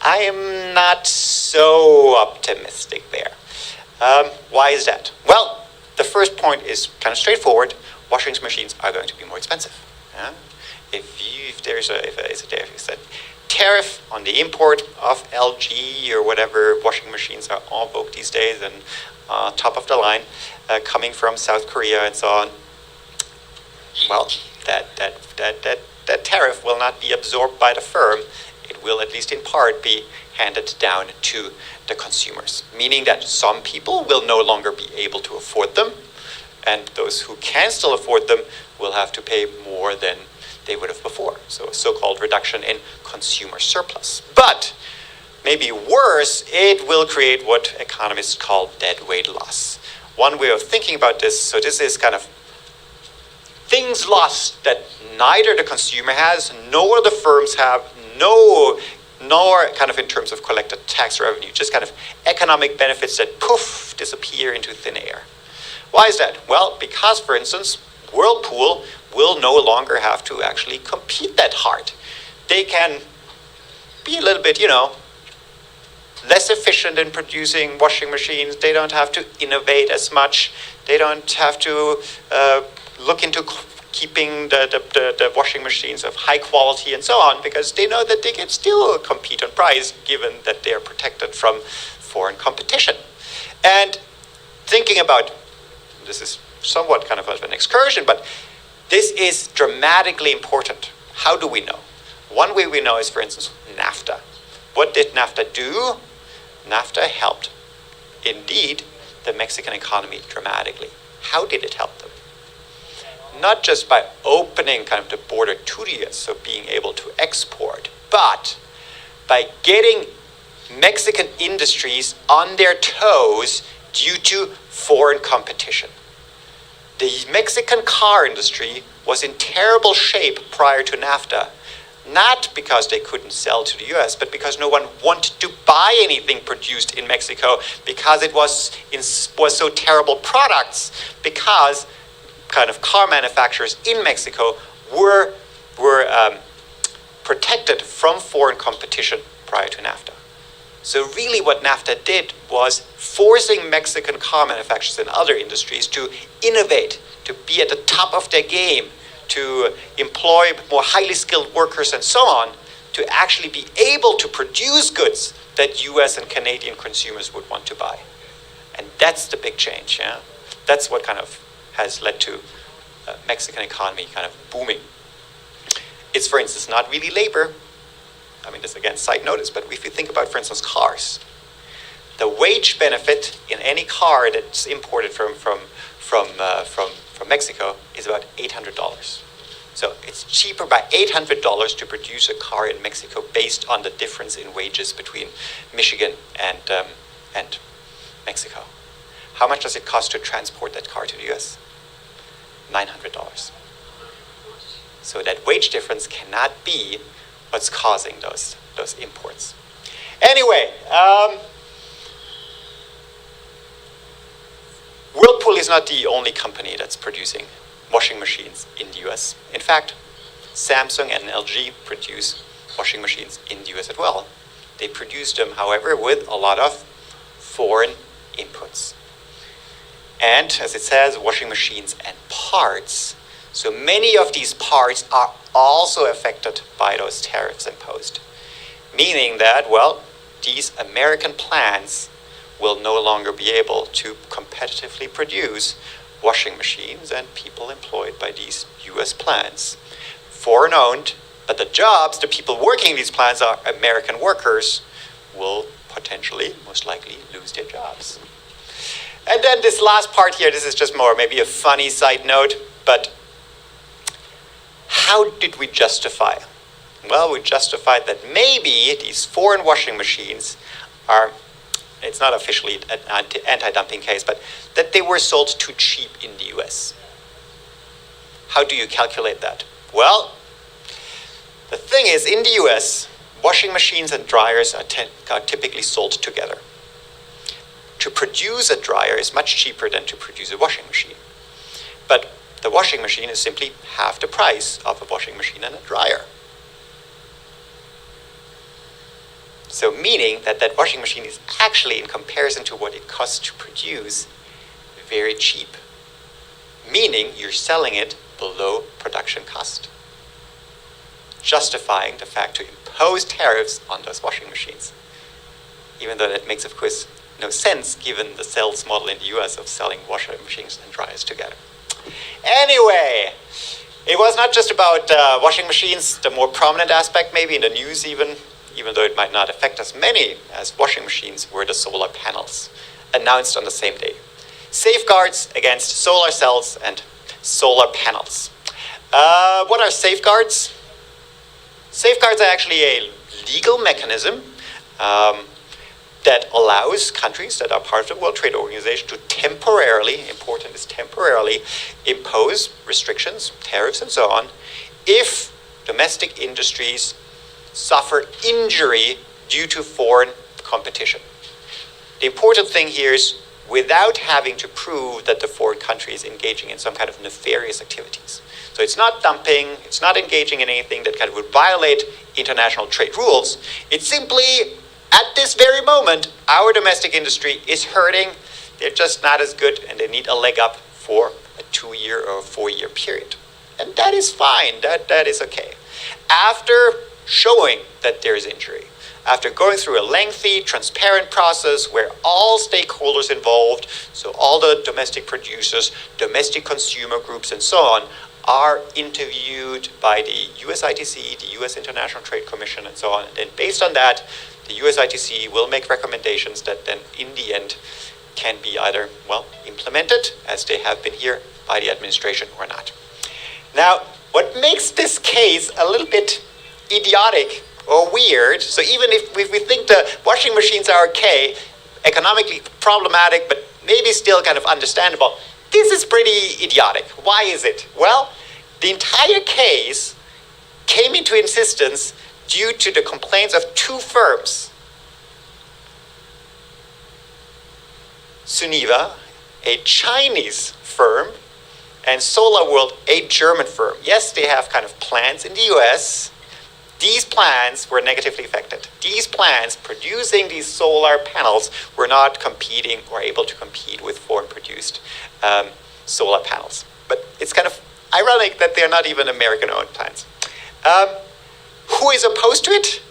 I am not so optimistic there. Why is that? Well, the first point is kind of straightforward. Washing machines are going to be more expensive. If there's a tariff on the import of LG or whatever washing machines are en vogue these days and top of the line, coming from South Korea and so on, well, that tariff will not be absorbed by the firm. It will, at least in part, be handed down to the consumers, meaning that some people will no longer be able to afford them, and those who can still afford them will have to pay more than they would have before. So a so-called reduction in consumer surplus. But maybe worse, it will create what economists call deadweight loss. One way of thinking about this, so this is kind of things lost that neither the consumer has, nor the firms have, nor kind of in terms of collected tax revenue, just kind of economic benefits that poof, disappear into thin air. Why is that? Well, because, for instance, Whirlpool will no longer have to actually compete that hard. They can be a little bit, less efficient in producing washing machines. They don't have to innovate as much. They don't have to look into keeping the washing machines of high quality and so on, because they know that they can still compete on price given that they are protected from foreign competition. And thinking about, this is somewhat kind of an excursion, but this is dramatically important. How do we know? One way we know is, for instance, NAFTA. What did NAFTA do? NAFTA helped, indeed, the Mexican economy dramatically. How did it help them? Not just by opening kind of the border to the US, so being able to export, but by getting Mexican industries on their toes due to foreign competition. The Mexican car industry was in terrible shape prior to NAFTA, not because they couldn't sell to the US, but because no one wanted to buy anything produced in Mexico because it was so terrible products, because kind of car manufacturers in Mexico were protected from foreign competition prior to NAFTA. So really what NAFTA did was forcing Mexican car manufacturers and other industries to innovate, to be at the top of their game, to employ more highly skilled workers and so on, to actually be able to produce goods that US and Canadian consumers would want to buy. And that's the big change. That's what kind of has led to Mexican economy kind of booming. It's, for instance, not really labor. I mean, this again, side notice, but if you think about, for instance, cars, the wage benefit in any car that's imported from Mexico is about $800. So it's cheaper by $800 to produce a car in Mexico based on the difference in wages between Michigan and Mexico. How much does it cost to transport that car to the US? $900. So that wage difference cannot be what's causing those imports. Anyway, Whirlpool is not the only company that's producing washing machines in the US. In fact, Samsung and LG produce washing machines in the US as well. They produce them, however, with a lot of foreign inputs. And, as it says, washing machines and parts. So many of these parts are also affected by those tariffs imposed. Meaning that, well, these American plants will no longer be able to competitively produce washing machines, and people employed by these US plants, foreign owned, but the jobs, the people working in these plants are American workers, will potentially, most likely, lose their jobs. And then this last part here, this is just more maybe a funny side note, but how did we justify? Well, we justified that maybe these foreign washing machines are, it's not officially an anti-dumping case, but that they were sold too cheap in the US. How do you calculate that? Well, the thing is, in the US, washing machines and dryers are typically sold together. To produce a dryer is much cheaper than to produce a washing machine. But the washing machine is simply half the price of a washing machine and a dryer. So meaning that that washing machine is actually, in comparison to what it costs to produce, very cheap. Meaning you're selling it below production cost, justifying the fact to impose tariffs on those washing machines. Even though that makes, of course, no sense given the sales model in the US of selling washing machines and dryers together. Anyway, it was not just about washing machines. The more prominent aspect, maybe in the news even though it might not affect as many as washing machines, were the solar panels, announced on the same day. Safeguards against solar cells and solar panels. What are safeguards? Safeguards are actually a legal mechanism that allows countries that are part of the World Trade Organization to temporarily, important is temporarily, impose restrictions, tariffs, and so on, if domestic industries suffer injury due to foreign competition. The important thing here is without having to prove that the foreign country is engaging in some kind of nefarious activities. So it's not dumping, it's not engaging in anything that kind of would violate international trade rules. It's simply, at this very moment, our domestic industry is hurting. They're just not as good and they need a leg up for a 2-year or a 4-year period. And that is fine, that is okay. After showing that there is injury, after going through a lengthy, transparent process where all stakeholders involved, so all the domestic producers, domestic consumer groups, and so on, are interviewed by the US ITC, the US International Trade Commission, and so on. And then based on that, the US ITC will make recommendations that then in the end can be either, well, implemented, as they have been here, by the administration or not. Now, what makes this case a little bit idiotic or weird, so even if we think the washing machines are okay, economically problematic, but maybe still kind of understandable, this is pretty idiotic. Why is it? Well, the entire case came into existence due to the complaints of 2 firms. Suniva, a Chinese firm, and Solar World, a German firm. Yes, they have kind of plants in the US. These plants were negatively affected. These plants producing these solar panels were not competing or able to compete with foreign-produced solar panels. But it's kind of ironic that they're not even American-owned plants. Who is opposed to it?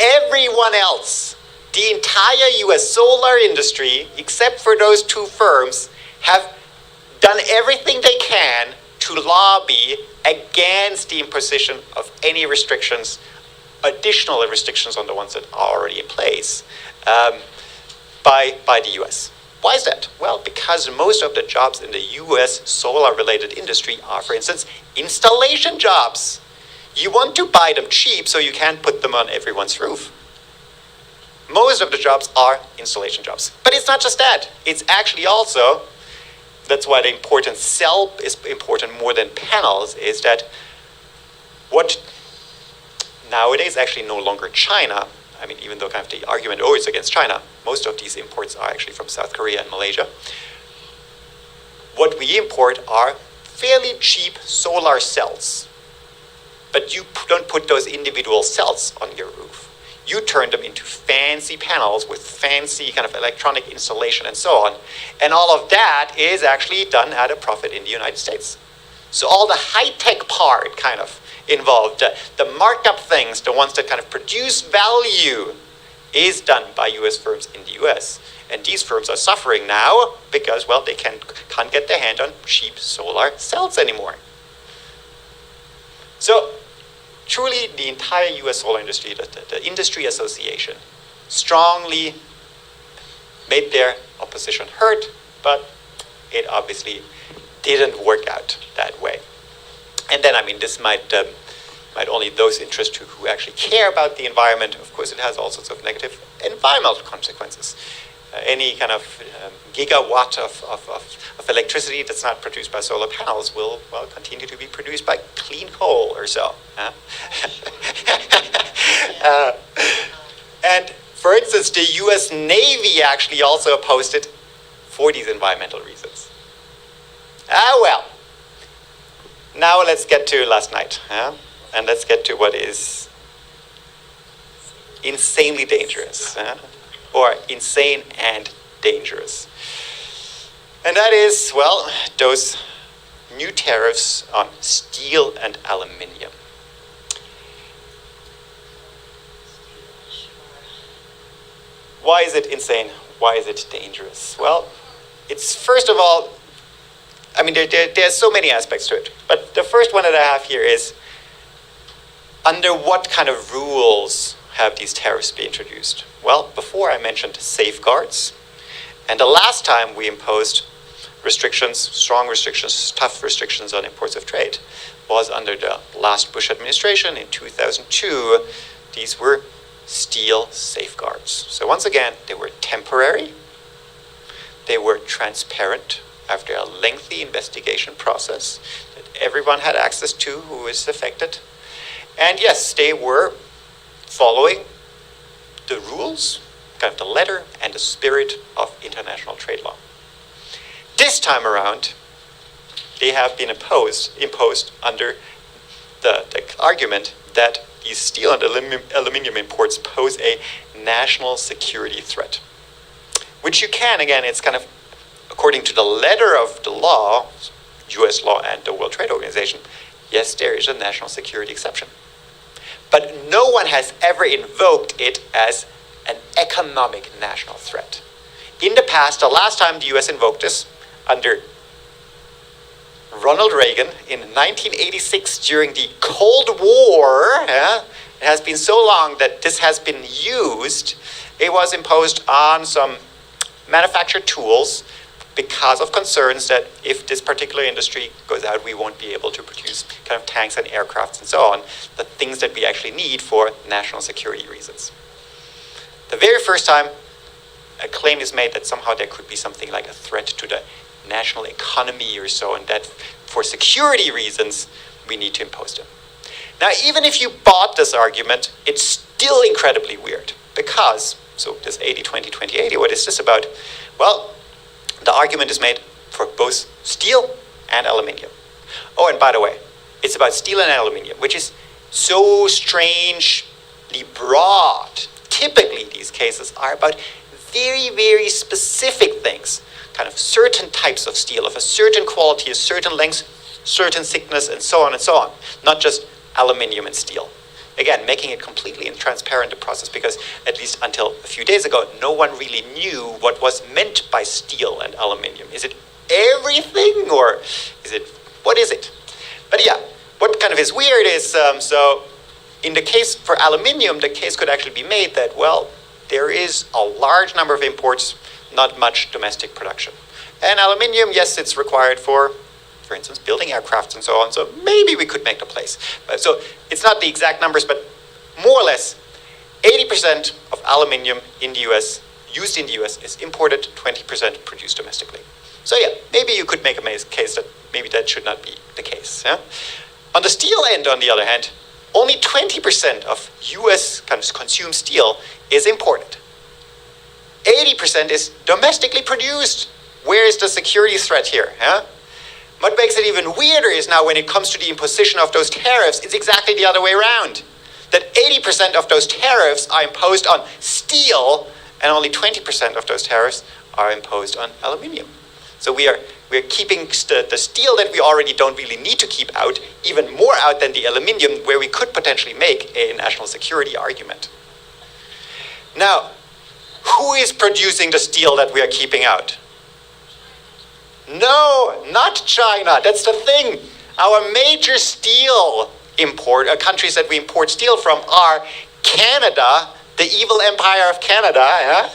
Everyone else. The entire US solar industry, except for those 2 firms, have done everything they can to lobby against the imposition of any restrictions, additional restrictions on the ones that are already in place by the US. Why is that? Well, because most of the jobs in the US solar-related industry are, for instance, installation jobs. You want to buy them cheap so you can't put them on everyone's roof. Most of the jobs are installation jobs. But it's not just that. It's actually also, that's why the important cell is important more than panels, is that what nowadays actually no longer China, I mean, even though kind of the argument always against China, most of these imports are actually from South Korea and Malaysia. What we import are fairly cheap solar cells. But you don't put those individual cells on your roof. You turn them into fancy panels with fancy kind of electronic installation and so on. And all of that is actually done at a profit in the United States. So all the high-tech part kind of involved, the markup things, the ones that kind of produce value, is done by US firms in the US. And these firms are suffering now because, well, they can't get their hand on cheap solar cells anymore. So truly, the entire US solar industry, the industry association, strongly made their opposition heard, but it obviously didn't work out that way. And then, I mean, this might only those interest who actually care about the environment. Of course, it has all sorts of negative environmental consequences. Any kind of gigawatt of electricity that's not produced by solar panels will, well, continue to be produced by clean coal or so. And for instance, the US Navy actually also opposed it for these environmental reasons. Well, now let's get to last night. And let's get to what is insanely dangerous. Or insane and dangerous. And that is, well, those new tariffs on steel and aluminium. Why is it insane? Why is it dangerous? Well, it's first of all, I mean, there's so many aspects to it. But the first one that I have here is, under what kind of rules have these tariffs been introduced? Well, before I mentioned safeguards. And the last time we imposed restrictions, strong restrictions, tough restrictions on imports of trade was under the last Bush administration in 2002. These were steel safeguards. So once again, they were temporary. They were transparent after a lengthy investigation process that everyone had access to who was affected. And yes, they were following the rules, kind of the letter and the spirit of international trade law. This time around, they have been imposed under the argument that these steel and aluminum imports pose a national security threat. Which you can, again, it's kind of, according to the letter of the law, US law and the World Trade Organization, yes, there is a national security exception. But no one has ever invoked it as an economic national threat. In the past, the last time the US invoked this, under Ronald Reagan in 1986 during the Cold War, it has been so long that this has been used, it was imposed on some manufactured tools because of concerns that if this particular industry goes out, we won't be able to produce kind of tanks and aircrafts and so on, the things that we actually need for national security reasons. The very first time a claim is made that somehow there could be something like a threat to the national economy or so, and that for security reasons, we need to impose them. Now, even if you bought this argument, it's still incredibly weird because, so this 80-20, 20-80, what is this about? Well, the argument is made for both steel and aluminium. Oh, and by the way, it's about steel and aluminium, which is so strangely broad. Typically, these cases are about very, very specific things, kind of certain types of steel of a certain quality, a certain length, certain thickness, and so on, not just aluminium and steel. Again, making it completely transparent, the process, because at least until a few days ago, no one really knew what was meant by steel and aluminium. Is it everything, or what is it? But yeah, what kind of is weird is, so in the case for aluminium, the case could actually be made that, well, there is a large number of imports, not much domestic production. And aluminium, yes, it's required for instance, building aircrafts and so on, so maybe we could make the place. So it's not the exact numbers, but more or less, 80% of aluminium in the US, used in the US, is imported, 20% produced domestically. So yeah, maybe you could make a case that maybe that should not be the case. Yeah? On the steel end, on the other hand, only 20% of US kind of consumed steel is imported. 80% is domestically produced. Where is the security threat here? Yeah? What makes it even weirder is now when it comes to the imposition of those tariffs, it's exactly the other way around. That 80% of those tariffs are imposed on steel, and only 20% of those tariffs are imposed on aluminium. So we are keeping the steel that we already don't really need to keep out, even more out than the aluminium, where we could potentially make a national security argument. Now, who is producing the steel that we are keeping out? No, not China. That's the thing. Our major steel countries that we import steel from are Canada, the evil empire of Canada,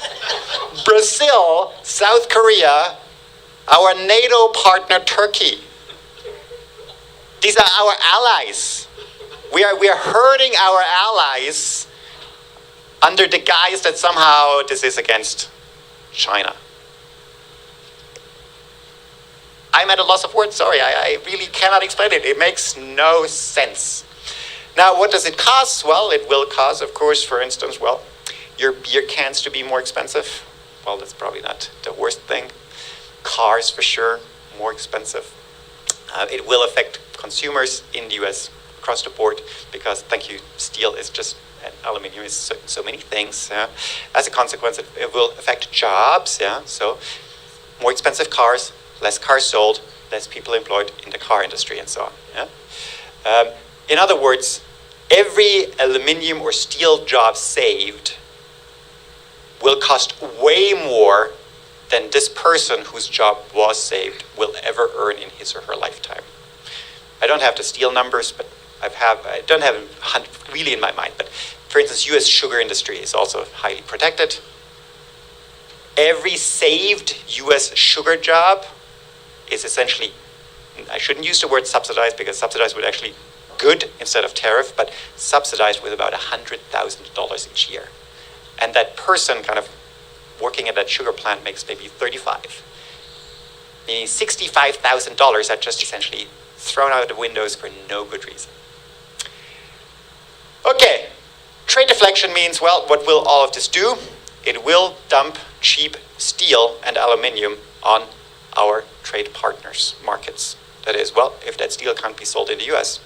Brazil, South Korea, our NATO partner Turkey. These are our allies. We are hurting our allies under the guise that somehow this is against China. I'm at a loss of words, sorry, I really cannot explain it. It makes no sense. Now, what does it cause? Well, it will cause, of course, for instance, your beer cans to be more expensive. Well, that's probably not the worst thing. Cars, for sure, more expensive. It will affect consumers in the US across the board, because thank you, steel is just, and aluminum is so many things. As a consequence, it will affect jobs. So more expensive cars, less cars sold, less people employed in the car industry, and so on. In other words, every aluminum or steel job saved will cost way more than this person whose job was saved will ever earn in his or her lifetime. I don't have the steel numbers, but I don't have them really in my mind. But for instance, U.S. sugar industry is also highly protected. Every saved U.S. sugar job is essentially, I shouldn't use the word subsidized, because subsidized would actually good instead of tariff, but subsidized with about $100,000 each year. And that person kind of working at that sugar plant makes maybe 35. Meaning $65,000 are just essentially thrown out the windows for no good reason. Okay, trade deflection means, well, what will all of this do? It will dump cheap steel and aluminium on our trade partners' markets. That is, well, if that steel can't be sold in the US,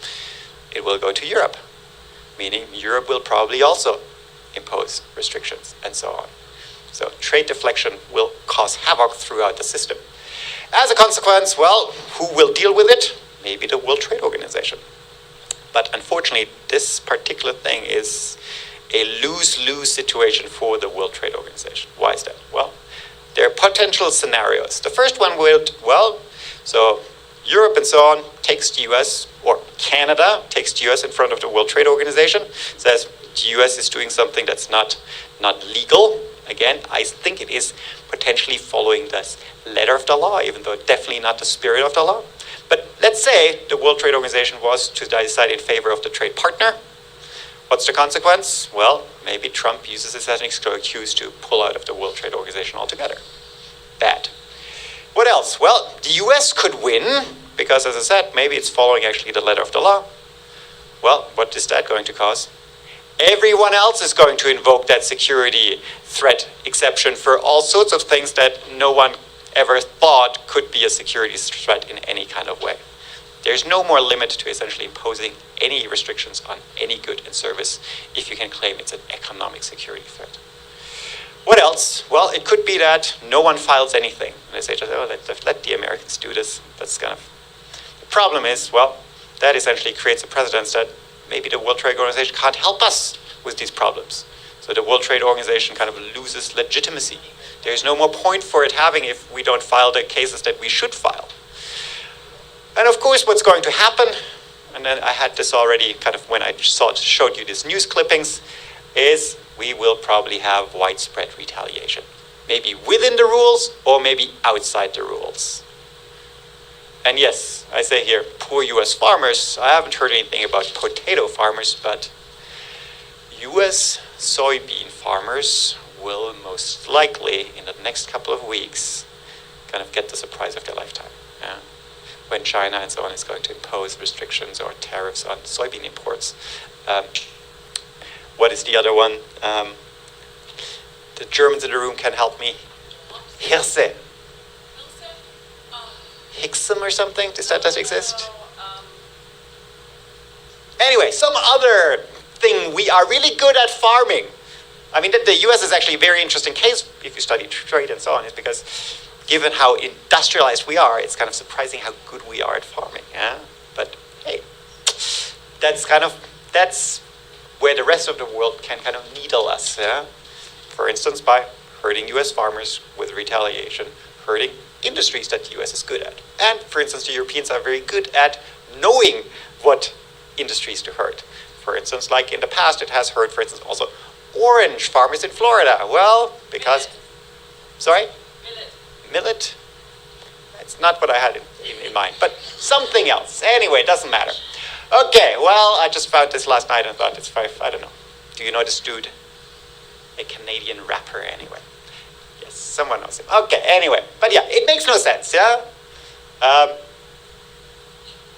it will go to Europe, meaning Europe will probably also impose restrictions and so on. So trade deflection will cause havoc throughout the system. As a consequence, well, who will deal with it? Maybe the World Trade Organization. But unfortunately, this particular thing is a lose-lose situation for the World Trade Organization. Why is that? Well, there are potential scenarios. The first one would, well, so Europe and so on takes the US, or Canada takes the US in front of the World Trade Organization, says the US is doing something that's not legal. Again, I think it is potentially following the letter of the law, even though definitely not the spirit of the law. But let's say the World Trade Organization was to decide in favor of the trade partner. What's the consequence? Well, maybe Trump uses this as an excuse to pull out of the World Trade Organization altogether. Bad. What else? Well, the US could win, because as I said, maybe it's following actually the letter of the law. Well, what is that going to cause? Everyone else is going to invoke that security threat exception for all sorts of things that no one ever thought could be a security threat in any kind of way. There's no more limit to essentially imposing any restrictions on any good and service if you can claim it's an economic security threat. What else? Well, it could be that no one files anything. And they say, oh, let the Americans do this. That's kind of... The problem is, well, that essentially creates a precedent that maybe the World Trade Organization can't help us with these problems. So the World Trade Organization kind of loses legitimacy. There's no more point for it having if we don't file the cases that we should file. And of course, what's going to happen, and then I had this already kind of when I showed you these news clippings, is we will probably have widespread retaliation. Maybe within the rules or maybe outside the rules. And yes, I say here, poor US farmers. I haven't heard anything about potato farmers, but US soybean farmers will most likely, in the next couple of weeks, kind of get the surprise of their lifetime. When China and so on is going to impose restrictions or tariffs on soybean imports. What is the other one? The Germans in the room can help me. Hirse. Hixum or something? Does that exist? Anyway, some other thing. We are really good at farming. I mean, the US is actually a very interesting case if you study trade and so on, is because given how industrialized we are, it's kind of surprising how good we are at farming. But hey, that's where the rest of the world can kind of needle us. For instance, by hurting US farmers with retaliation, hurting industries that the US is good at. And for instance, the Europeans are very good at knowing what industries to hurt. For instance, like in the past, it has hurt, for instance, also orange farmers in Florida. Well, because... Sorry? Millet? It's not what I had in mind, but something else. Anyway, it doesn't matter. Okay, well, I just found this last night and thought it's I don't know. Do you know this dude? A Canadian rapper, anyway. Yes, someone knows him. Okay, anyway, but yeah, it makes no sense, yeah?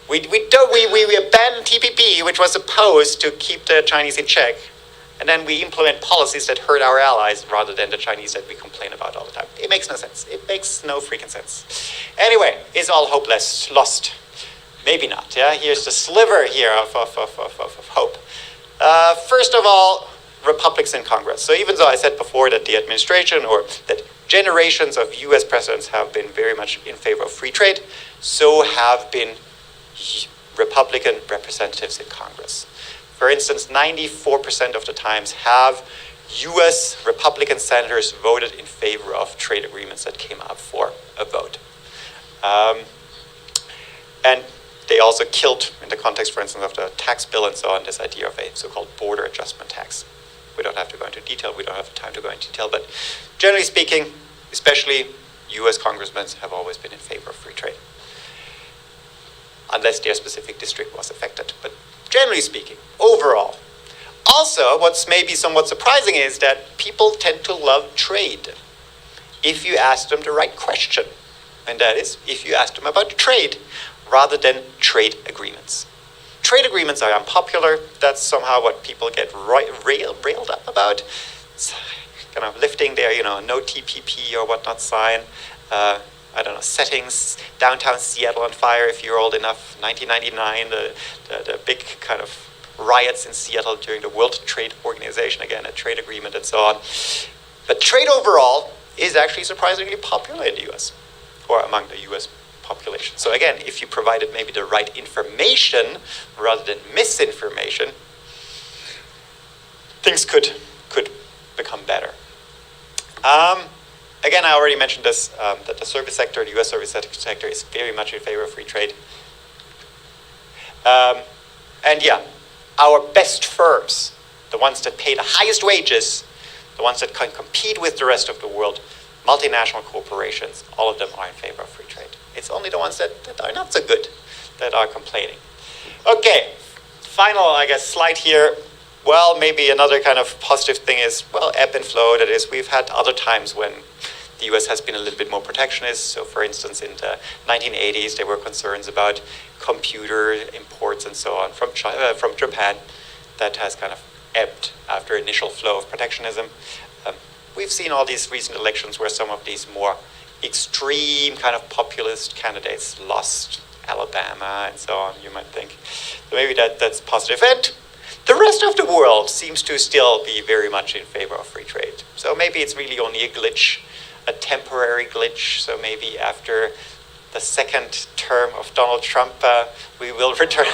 We abandoned TPP, which was supposed to keep the Chinese in check, and then we implement policies that hurt our allies rather than the Chinese that we complain about all the time. It makes no sense. It makes no freaking sense. Anyway, is all hope lost? Maybe not, yeah? Here's the sliver here of hope. First of all, republics in Congress. So even though I said before that the administration or that generations of US presidents have been very much in favor of free trade, so have been Republican representatives in Congress. For instance, 94% of the times have US Republican senators voted in favor of trade agreements that came up for a vote. And they also killed, in the context, for instance, of the tax bill and so on, this idea of a so-called border adjustment tax. We don't have to go into detail. We don't have time to go into detail. But generally speaking, especially US congressmen have always been in favor of free trade, unless their specific district was affected. But generally speaking, overall. Also, what's maybe somewhat surprising is that people tend to love trade if you ask them the right question. And that is, if you ask them about trade, rather than trade agreements. Trade agreements are unpopular. That's somehow what people get railed up about. It's kind of lifting their, no TPP or whatnot sign. I don't know, setting downtown Seattle on fire if you're old enough. 1999, the big kind of riots in Seattle during the World Trade Organization, again, a trade agreement and so on. But trade overall is actually surprisingly popular in the US, or among the US population. So again, if you provided maybe the right information rather than misinformation, things could become better. Again, I already mentioned this, that the service sector, the US service sector is very much in favor of free trade. And yeah, our best firms, the ones that pay the highest wages, the ones that can compete with the rest of the world, multinational corporations, all of them are in favor of free trade. It's only the ones that are not so good that are complaining. Okay, final, I guess, slide here. Well, maybe another kind of positive thing is, well, ebb and flow. That is, we've had other times when the US has been a little bit more protectionist. So for instance, in the 1980s, there were concerns about computer imports and so on from Japan. That has kind of ebbed after initial flow of protectionism. We've seen all these recent elections where some of these more extreme kind of populist candidates lost, Alabama and so on, you might think. So maybe that's positive. And the rest of the world seems to still be very much in favor of free trade. So maybe it's really only a glitch, a temporary glitch. So maybe after the second term of Donald Trump, we will return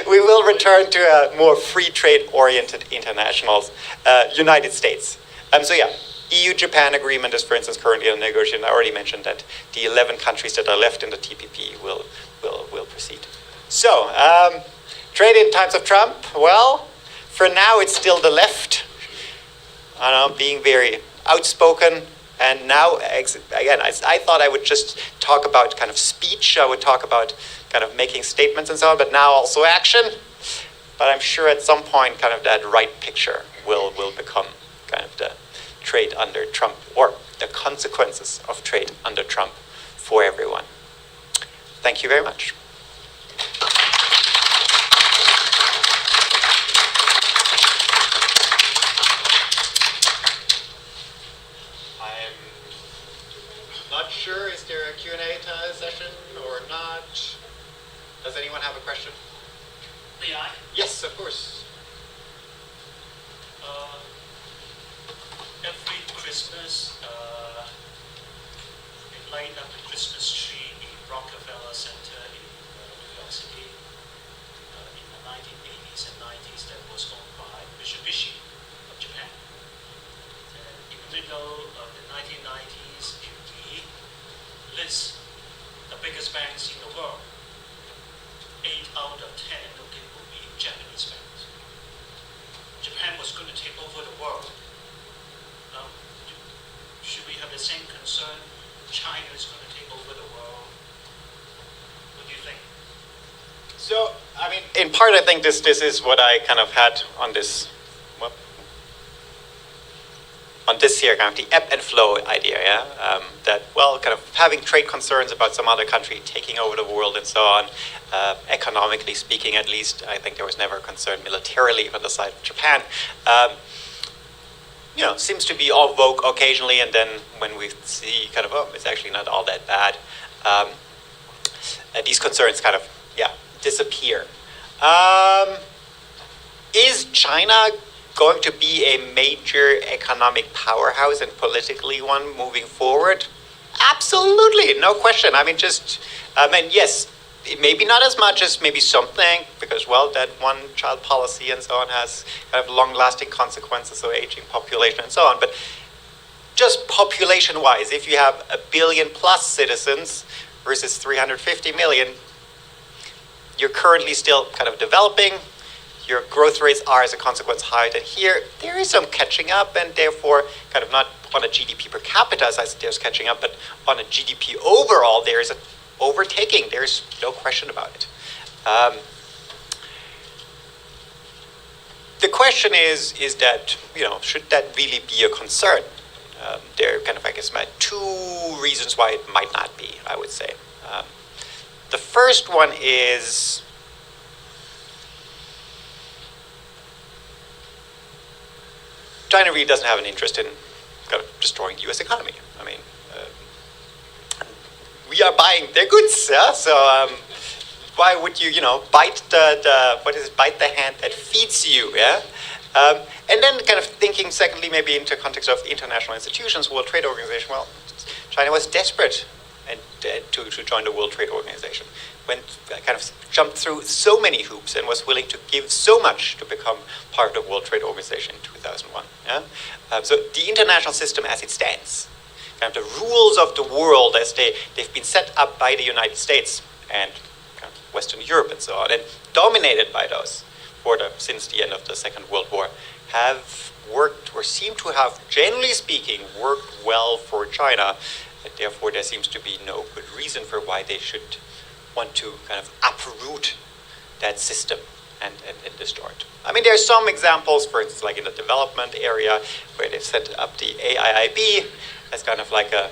we will return to a more free trade-oriented international United States. So yeah, EU-Japan agreement is, for instance, currently in negotiation. I already mentioned that the 11 countries that are left in the TPP will proceed. So, trade in times of Trump, well, for now it's still the left, I don't know, being very outspoken. And now, again, I thought I would just talk about kind of speech. I would talk about kind of making statements and so on, but now also action. But I'm sure at some point kind of that right picture will become kind of the trade under Trump, or the consequences of trade under Trump for everyone. Thank you very much. I'm not sure, is there a Q&A session or not? Does anyone have a question? May I? Yes, of course. Every Christmas, they light up the Christmas tree in Rockefeller Center in New York City. In the 1980s and 90s, that was owned by Mitsubishi of Japan. And in the middle of the 1990s, in the list the biggest banks in the world, 8 out of 10 of them will be Japanese banks. Japan was going to take over the world. Should we have the same concern? China is going to take over the world. What do you think? So, I mean, in part, I think this is what I kind of had on this, here, kind of the ebb and flow idea, yeah? That, well, kind of having trade concerns about some other country taking over the world and so on, economically speaking at least, I think there was never a concern militarily on the side of Japan. Seems to be all vogue occasionally, and then when we see kind of, it's actually not all that bad. these concerns kind of, disappear. Is China going to be a major economic powerhouse and politically one moving forward? Absolutely, no question. Yes, maybe not as much as maybe something, because, well, that one-child policy and so on has kind of long-lasting consequences, so aging population and so on. But just population-wise, if you have 1 billion plus citizens versus 350 million, you're currently still kind of developing. Your growth rates are, as a consequence, higher than here. There is some catching up, and therefore, kind of not on a GDP per capita size, there's catching up, but on a GDP overall, there is an overtaking. There's no question about it. The question is that, should that really be a concern? There are kind of, two reasons why it might not be, I would say. The first one is China really doesn't have an interest in kind of destroying the U.S. economy. We are buying their goods, yeah? So why would you, bite bite the hand that feeds you, yeah? And then kind of thinking, secondly, maybe into context of international institutions, World Trade Organization, well, China was desperate to join the World Trade Organization, kind of jumped through so many hoops and was willing to give so much to become part of the World Trade Organization in 2001. Yeah? So the international system as it stands, kind of the rules of the world as they've been set up by the United States and kind of Western Europe and so on, and dominated by those since the end of the Second World War, have worked, or seem to have, generally speaking, worked well for China. And therefore, there seems to be no good reason for why they should want to kind of uproot that system and destroy it. There are some examples, for instance, like in the development area, where they've set up the AIIB as kind of like an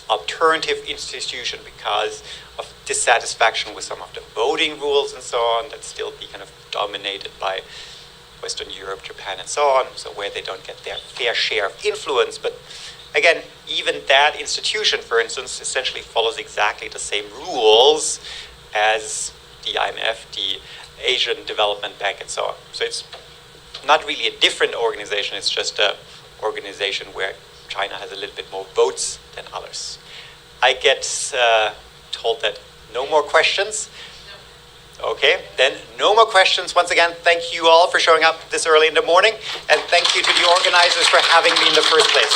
alternative institution because of dissatisfaction with some of the voting rules and so on, that still be kind of dominated by Western Europe, Japan, and so on, so where they don't get their fair share of influence. But again, even that institution, for instance, essentially follows exactly the same rules as the IMF, the Asian Development Bank, and so on. So it's not really a different organization, it's just an organization where China has a little bit more votes than others. I get told that no more questions. Okay, then no more questions. Once again, thank you all for showing up this early in the morning, and thank you to the organizers for having me in the first place.